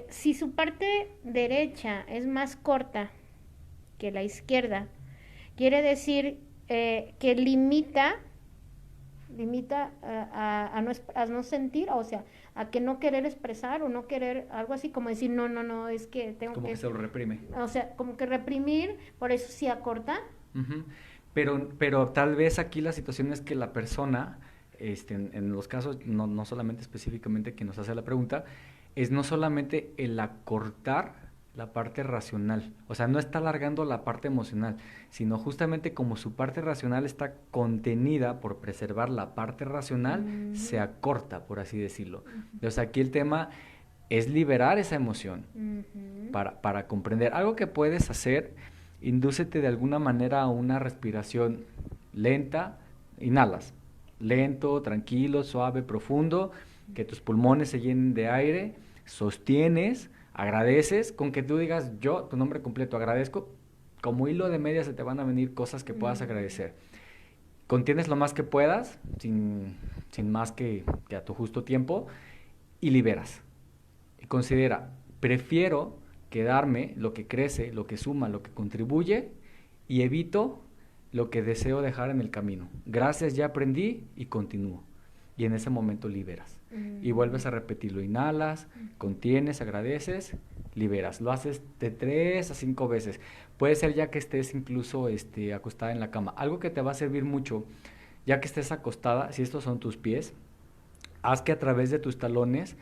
si su parte derecha es más corta que la izquierda, quiere decir que limita a no sentir, o sea, a que no querer expresar o no querer algo así como decir, no, es que tengo como que se lo reprime. O sea, como que reprimir, por eso sí acorta. Uh-huh. Pero tal vez aquí la situación es que la persona, en los casos, no solamente específicamente quien nos hace la pregunta, es no solamente el acortar la parte racional, o sea, no está alargando la parte emocional, sino justamente como su parte racional está contenida por preservar la parte racional, se acorta, por así decirlo. O sea, aquí el tema es liberar esa emoción para comprender. Algo que puedes hacer, indúcete de alguna manera a una respiración lenta, inhalas, lento, tranquilo, suave, profundo, que tus pulmones se llenen de aire, sostienes, agradeces, con que tú digas yo, tu nombre completo, agradezco, como hilo de media se te van a venir cosas que puedas agradecer. Contienes lo más que puedas, sin más que a tu justo tiempo, y liberas. Y considera, prefiero quedarme lo que crece, lo que suma, lo que contribuye, y evito lo que deseo dejar en el camino. Gracias, ya aprendí y continúo. Y en ese momento liberas. Y vuelves a repetirlo, inhalas, contienes, agradeces, liberas. Lo haces de 3 a 5 veces. Puede ser ya que estés incluso acostada en la cama. Algo que te va a servir mucho, ya que estés acostada, si estos son tus pies, haz que a través de tus talones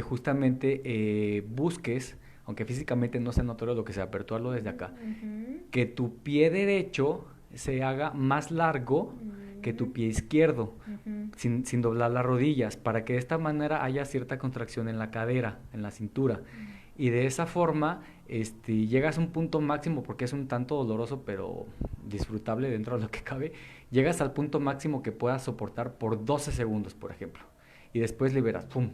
justamente busques, aunque físicamente no sea notorio lo que sea, pero tú hazlo desde acá, que tu pie derecho se haga más largo que tu pie izquierdo, sin doblar las rodillas, para que de esta manera haya cierta contracción en la cadera, en la cintura. Y de esa forma llegas a un punto máximo, porque es un tanto doloroso, pero disfrutable dentro de lo que cabe, llegas al punto máximo que puedas soportar por 12 segundos, por ejemplo. Y después liberas, ¡pum!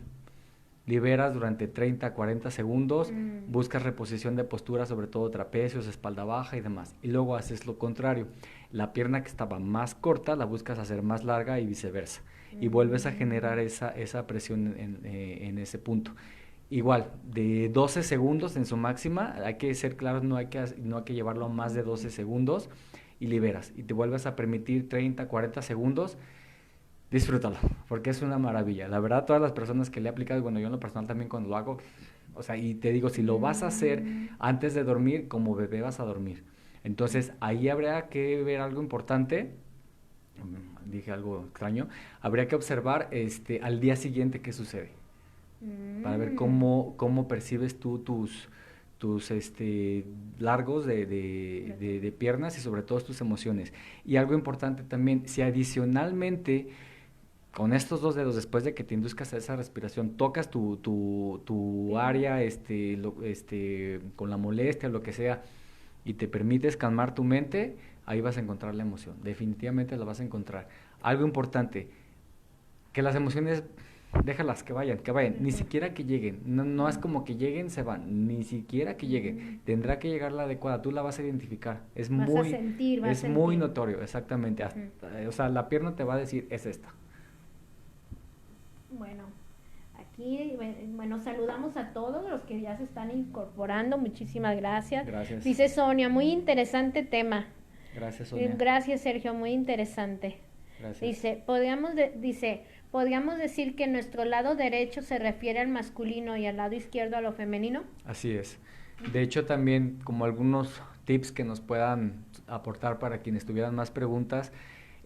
Liberas durante 30, 40 segundos, buscas reposición de postura, sobre todo trapecios, espalda baja y demás. Y luego haces lo contrario. La pierna que estaba más corta la buscas hacer más larga y viceversa. Y vuelves a generar esa presión en ese punto. Igual, de 12 segundos en su máxima, hay que ser claros, no hay que llevarlo a más de 12 segundos y liberas. Y te vuelves a permitir 30, 40 segundos. Disfrútalo, porque es una maravilla. La verdad, todas las personas que le he aplicado, bueno, yo en lo personal también cuando lo hago, o sea, y te digo, si lo vas a hacer antes de dormir, como bebé vas a dormir. Entonces, ahí habría que ver algo importante, dije algo extraño, habría que observar al día siguiente qué sucede, para ver cómo percibes tú tus largos de piernas y sobre todo tus emociones. Y algo importante también, si adicionalmente con estos 2 dedos, después de que te induzcas a esa respiración, tocas tu área con la molestia o lo que sea, y te permites calmar tu mente, ahí vas a encontrar la emoción. Definitivamente la vas a encontrar. Algo importante, que las emociones, déjalas que vayan, ni siquiera que lleguen. No es como que lleguen, se van, ni siquiera que lleguen. Tendrá que llegar la adecuada, tú la vas a identificar. Es muy notorio, exactamente. O sea, la pierna te va a decir, es esta. Bueno, aquí, saludamos a todos los que ya se están incorporando. Muchísimas gracias. Gracias. Dice Sonia, muy interesante tema. Gracias, Sonia. Gracias, Sergio, muy interesante. Gracias. Dice, ¿podríamos decir que nuestro lado derecho se refiere al masculino y al lado izquierdo a lo femenino? Así es. De hecho, también como algunos tips que nos puedan aportar para quienes tuvieran más preguntas,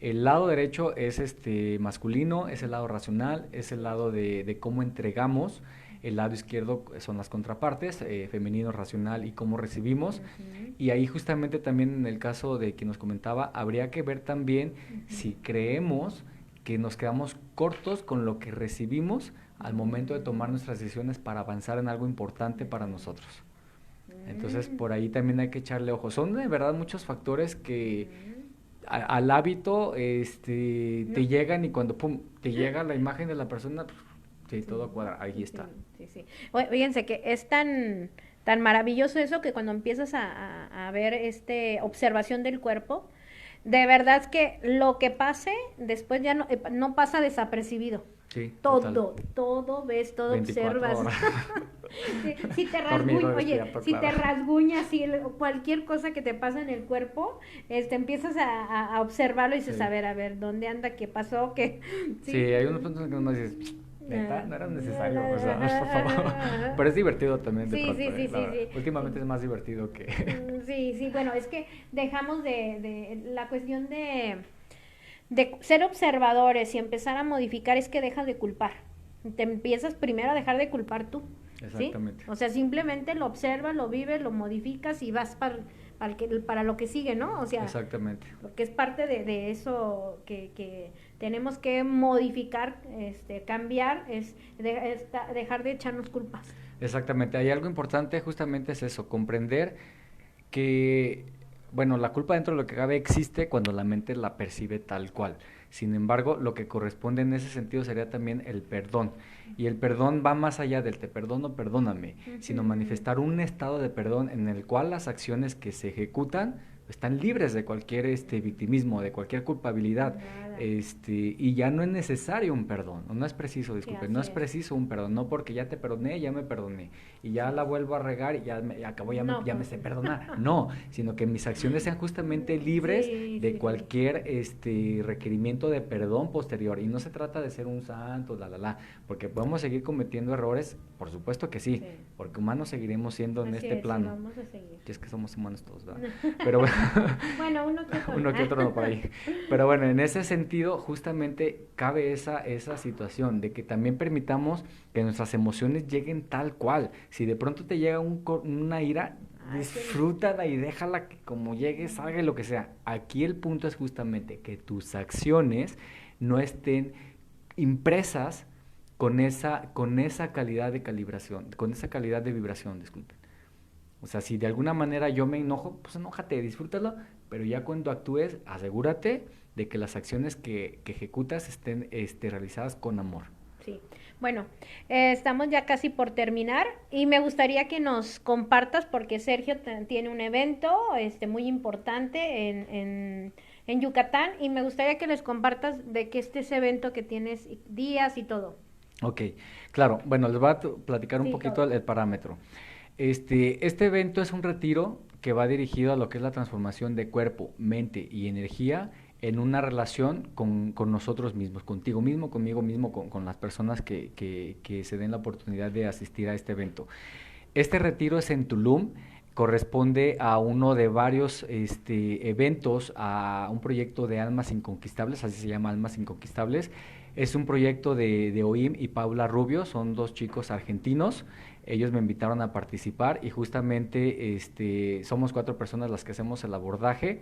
el lado derecho es masculino, es el lado racional, es el lado de cómo entregamos. El lado izquierdo son las contrapartes, femenino, racional y cómo recibimos. Y ahí justamente también en el caso de que nos comentaba, habría que ver también si creemos que nos quedamos cortos con lo que recibimos al momento de tomar nuestras decisiones para avanzar en algo importante para nosotros. Entonces, Mm, por ahí también hay que echarle ojo. Son de verdad muchos factores que mm. al hábito No. te llegan y cuando pum, te llega la imagen de la persona, sí, Sí, todo cuadra, ahí está. sí, sí, sí. Fíjense que es tan maravilloso eso que cuando empiezas a ver observación del cuerpo, de verdad que lo que pase después ya no pasa desapercibido. Sí, total. Todo ves, todo 24 observas. horas. Si te Dormido, rasguñas, oye, despierto, si te claro. rasguñas, si cualquier cosa que te pasa en el cuerpo, empiezas a observarlo y dices, Sí. a ver, ¿dónde anda? ¿Qué pasó? ¿Qué? Sí, Sí. hay unos puntos en que uno dices, neta, no era necesario, o sea, por favor. Ajá. Pero es divertido también de Sí, pronto, sí, sí, la sí, verdad. sí. Últimamente es más divertido que... Sí, sí, bueno, es que dejamos de la cuestión de ser observadores y empezar a modificar es que dejas de culpar. Te empiezas primero a dejar de culpar tú, ¿sí? Exactamente, O sea, simplemente lo observas, lo vives, lo modificas y vas para lo que sigue, ¿no? O sea, exactamente. porque es parte de eso que tenemos que modificar, cambiar, dejar de echarnos culpas. Exactamente. Hay algo importante, justamente es eso, comprender que, bueno, la culpa dentro de lo que cabe existe cuando la mente la percibe tal cual. Sin embargo, lo que corresponde en ese sentido sería también el perdón. Y el perdón va más allá del te perdono, perdóname, sino Ujú. manifestar un estado de perdón en el cual las acciones que se ejecutan están libres de cualquier victimismo, de cualquier culpabilidad, Nada. y ya no es necesario un perdón, o no es preciso, Sí, disculpe, no así es es. preciso un perdón, no porque ya te perdoné, ya me perdoné, y ya Sí. la vuelvo a regar y ya acabo, No, ya me pues. sé perdonar. No, sino que mis acciones sean justamente libres Sí, de sí, sí. cualquier requerimiento de perdón posterior. Y no se trata de ser un santo, porque podemos seguir cometiendo errores, por supuesto que sí, Sí. porque humanos seguiremos siendo en Así este es, sí, plano. vamos a seguir. Y es que somos humanos todos, ¿verdad? Pero bueno, Bueno, uno que otro no. uno que otro no por ahí. Pero bueno, en ese sentido, justamente cabe esa situación de que también permitamos que nuestras emociones lleguen tal cual. Si de pronto te llega una ira, Ay, qué disfrútala y déjala que como llegue, salga y lo que sea. Aquí el punto es justamente que tus acciones no estén impresas con esa calidad de calibración, con esa calidad de vibración, disculpen. O sea, si de alguna manera yo me enojo, pues enójate, disfrútalo, pero ya cuando actúes, asegúrate de que las acciones que ejecutas estén realizadas con amor. sí. Bueno, estamos ya casi por terminar y me gustaría que nos compartas porque Sergio tiene un evento muy importante en Yucatán y me gustaría que les compartas de qué ese evento que tienes días y todo. Ok, claro, bueno, les voy a platicar un Sí, poquito todo. el parámetro. Este evento es un retiro que va dirigido a lo que es la transformación de cuerpo, mente y energía en una relación con nosotros mismos, contigo mismo, conmigo mismo, con las personas que se den la oportunidad de asistir a este evento. Este retiro es en Tulum, corresponde a uno de varios eventos, a un proyecto de Almas Inconquistables, así se llama Almas Inconquistables. Es un proyecto de OIM y Paula Rubio, son dos chicos argentinos. Ellos me invitaron a participar y justamente somos 4 personas las que hacemos el abordaje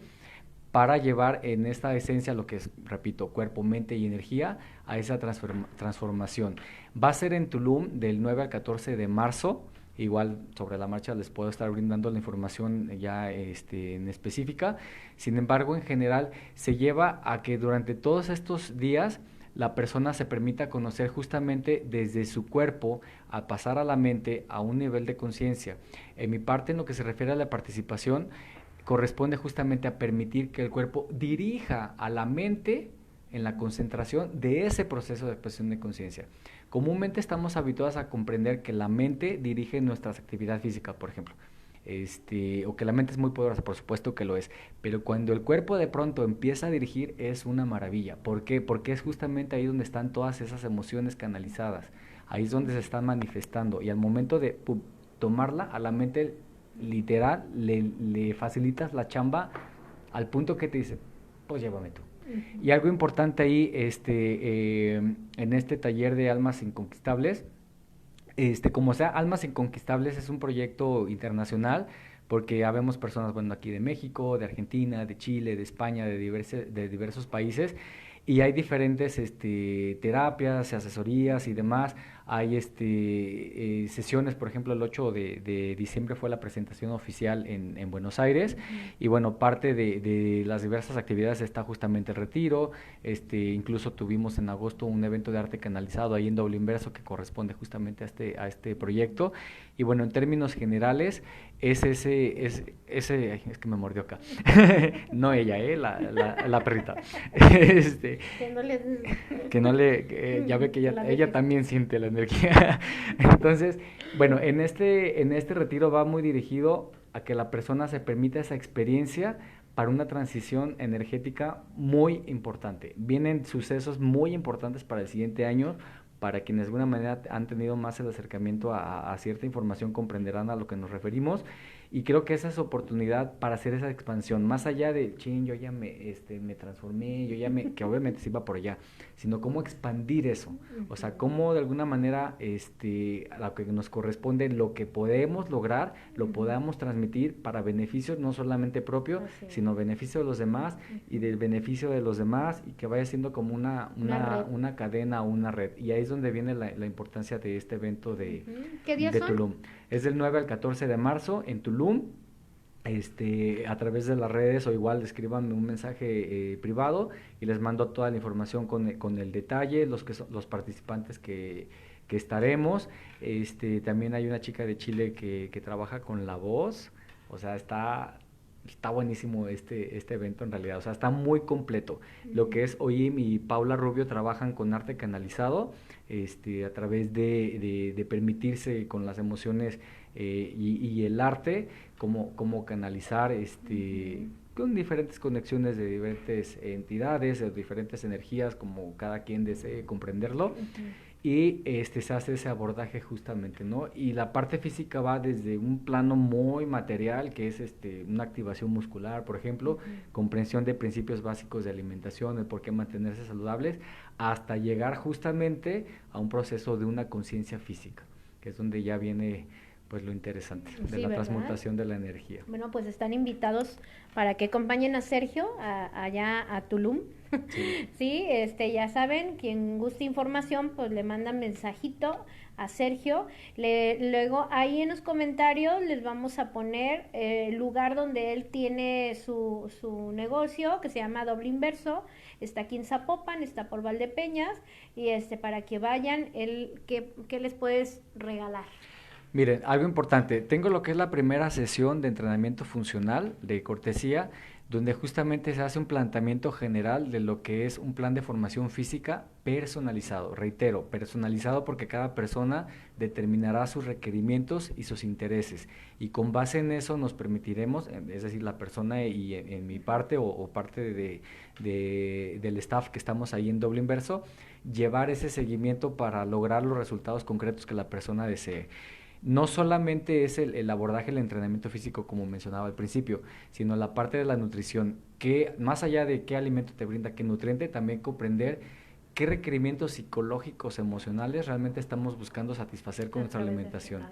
para llevar en esta esencia lo que es, repito, cuerpo, mente y energía a esa transformación. Va a ser en Tulum del 9 al 14 de marzo. Igual sobre la marcha les puedo estar brindando la información ya en específica. Sin embargo, en general se lleva a que durante todos estos días la persona se permita conocer justamente desde su cuerpo a pasar a la mente a un nivel de conciencia. En mi parte, en lo que se refiere a la participación, corresponde justamente a permitir que el cuerpo dirija a la mente en la concentración de ese proceso de expresión de conciencia. Comúnmente estamos habituados a comprender que la mente dirige nuestra actividad física, por ejemplo. O que la mente es muy poderosa, por supuesto que lo es, pero cuando el cuerpo de pronto empieza a dirigir es una maravilla. ¿Por qué? Porque es justamente ahí donde están todas esas emociones canalizadas, ahí es donde se están manifestando y al momento de tomarla a la mente literal le facilitas la chamba al punto que te dice, pues llévame tú. Y algo importante ahí, en este taller de Almas Inconquistables, como sea, Almas Inconquistables es un proyecto internacional porque habemos personas, bueno, aquí de México, de Argentina, de Chile, de España, de diversos países y hay diferentes terapias, asesorías y demás. hay sesiones, por ejemplo, el 8 de diciembre fue la presentación oficial en Buenos Aires, y bueno, parte de las diversas actividades está justamente el retiro, incluso tuvimos en agosto un evento de arte canalizado ahí en Doble Inverso que corresponde justamente a este proyecto, y bueno, en términos generales, ay, es que me mordió acá, no ella, la perrita, Que no le... ya ve que la ella dejes. también siente la energía. Entonces, bueno, en este retiro va muy dirigido a que la persona se permita esa experiencia para una transición energética muy importante. Vienen sucesos muy importantes para el siguiente año. Para quienes de alguna manera han tenido más el acercamiento a cierta información, comprenderán a lo que nos referimos, y creo que esa es oportunidad para hacer esa expansión, más allá de, chin, yo ya me transformé, que obviamente sí va por allá, sino cómo expandir eso, o sea, cómo de alguna manera, a lo que nos corresponde, lo que podemos lograr, lo podamos transmitir para beneficios no solamente propios, sino beneficio de los demás, y del beneficio de los demás, y que vaya siendo como una cadena o una red, y ahí es donde viene la importancia de este evento ¿Qué días de son? Tulum. Es del 9 al 14 de marzo en Tulum. A través de las redes, o igual escriban un mensaje privado y les mando toda la información con el detalle, los participantes que estaremos. También hay una chica de Chile que trabaja con la voz, o sea, está buenísimo este evento en realidad, o sea, está muy completo. Lo que es Oim y Paula Rubio trabajan con arte canalizado, a través de permitirse con las emociones y el arte, cómo canalizar con diferentes conexiones de diferentes entidades, de diferentes energías, como cada quien desee comprenderlo. Y se hace ese abordaje justamente, ¿no? Y la parte física va desde un plano muy material, que es una activación muscular, por ejemplo, comprensión de principios básicos de alimentación, el por qué mantenerse saludables, hasta llegar justamente a un proceso de una conciencia física, que es donde ya viene pues lo interesante de Sí, la ¿verdad? transmutación de la energía. Bueno, pues están invitados para que acompañen a Sergio allá a Tulum. Sí. Sí, ya saben, quien guste información, pues le mandan mensajito a Sergio. Luego ahí en los comentarios les vamos a poner el lugar donde él tiene su negocio, que se llama Doble Inverso. Está aquí en Zapopan, está por Valdepeñas, y para que vayan, ¿qué les puedes regalar? Miren, algo importante, tengo lo que es la primera sesión de entrenamiento funcional de cortesía, donde justamente se hace un planteamiento general de lo que es un plan de formación física personalizado. Reitero, personalizado porque cada persona determinará sus requerimientos y sus intereses. Y con base en eso nos permitiremos, es decir, la persona y en mi parte o parte del staff que estamos ahí en Doble Inverso, llevar ese seguimiento para lograr los resultados concretos que la persona desee. No solamente es el abordaje, el entrenamiento físico, como mencionaba al principio, sino la parte de la nutrición, que más allá de qué alimento te brinda, qué nutriente, también comprender qué requerimientos psicológicos, emocionales realmente estamos buscando satisfacer con nuestra alimentación.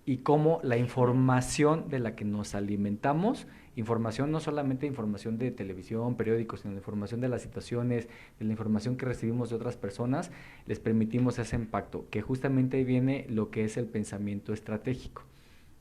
Y cómo la información de la que nos alimentamos, información no solamente información de televisión, periódicos, sino información de las situaciones, de la información que recibimos de otras personas, les permitimos ese impacto, que justamente ahí viene lo que es el pensamiento estratégico,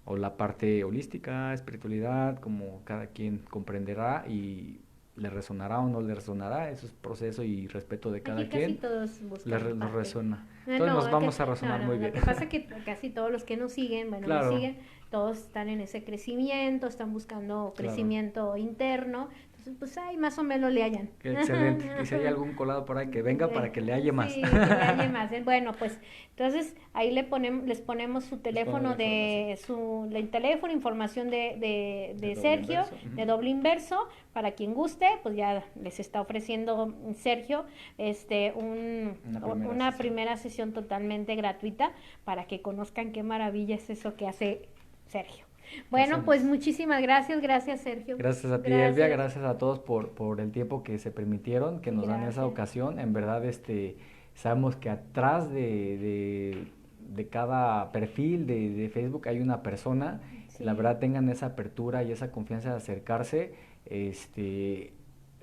o la parte holística, espiritualidad, como cada quien comprenderá y le resonará o no le resonará, eso es proceso y respeto de cada Aquí casi quien, todos buscan nos resuena. No, Entonces nos vamos que, a resonar muy lo bien. que pasa es que casi todos los que nos siguen, bueno, Claro. me siguen, todos están en ese crecimiento, están buscando crecimiento interno, entonces pues ahí más o menos le hallan. Excelente. Y si hay algún colado por ahí que venga para que le halle más. Sí, que le halle más. Bueno, pues entonces ahí les ponemos su teléfono el teléfono, información de Sergio, de Doble Inverso, para quien guste, pues ya les está ofreciendo Sergio una primera sesión totalmente gratuita para que conozcan qué maravilla es eso que hace Sergio. Bueno, pues muchísimas gracias Sergio. Gracias a ti, Elvia, gracias a todos por el tiempo que se permitieron, que nos dan esa ocasión. En verdad, sabemos que atrás de cada perfil de Facebook hay una persona. Sí. La verdad, tengan esa apertura y esa confianza de acercarse.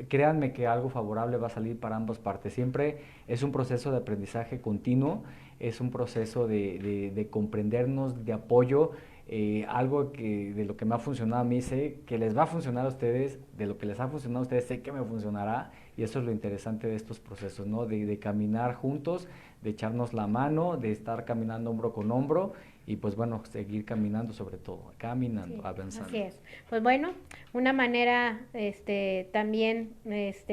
Créanme que algo favorable va a salir para ambas partes. Siempre es un proceso de aprendizaje continuo. es un proceso de comprendernos, de apoyo, algo de lo que me ha funcionado a mí, sé que les va a funcionar a ustedes, de lo que les ha funcionado a ustedes, sé que me funcionará, y eso es lo interesante de estos procesos, ¿no? De caminar juntos, de echarnos la mano, de estar caminando hombro con hombro, y pues bueno, seguir caminando sobre todo, caminando, Sí, avanzando. así es. Pues bueno, una manera también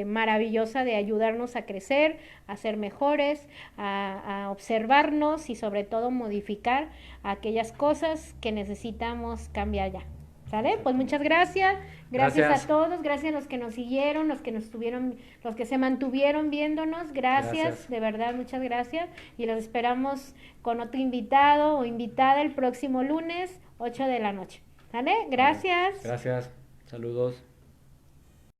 maravillosa de ayudarnos a crecer, a ser mejores, a observarnos y sobre todo modificar aquellas cosas que necesitamos cambiar ya. ¿Sale? Pues muchas gracias. Gracias a Gracias. todos, gracias a los que nos siguieron, los que se mantuvieron viéndonos, gracias, Gracias. de verdad, muchas gracias. Y los esperamos con otro invitado o invitada el próximo lunes, 8 de la noche. ¿Vale? Vale. Gracias. Gracias. Saludos.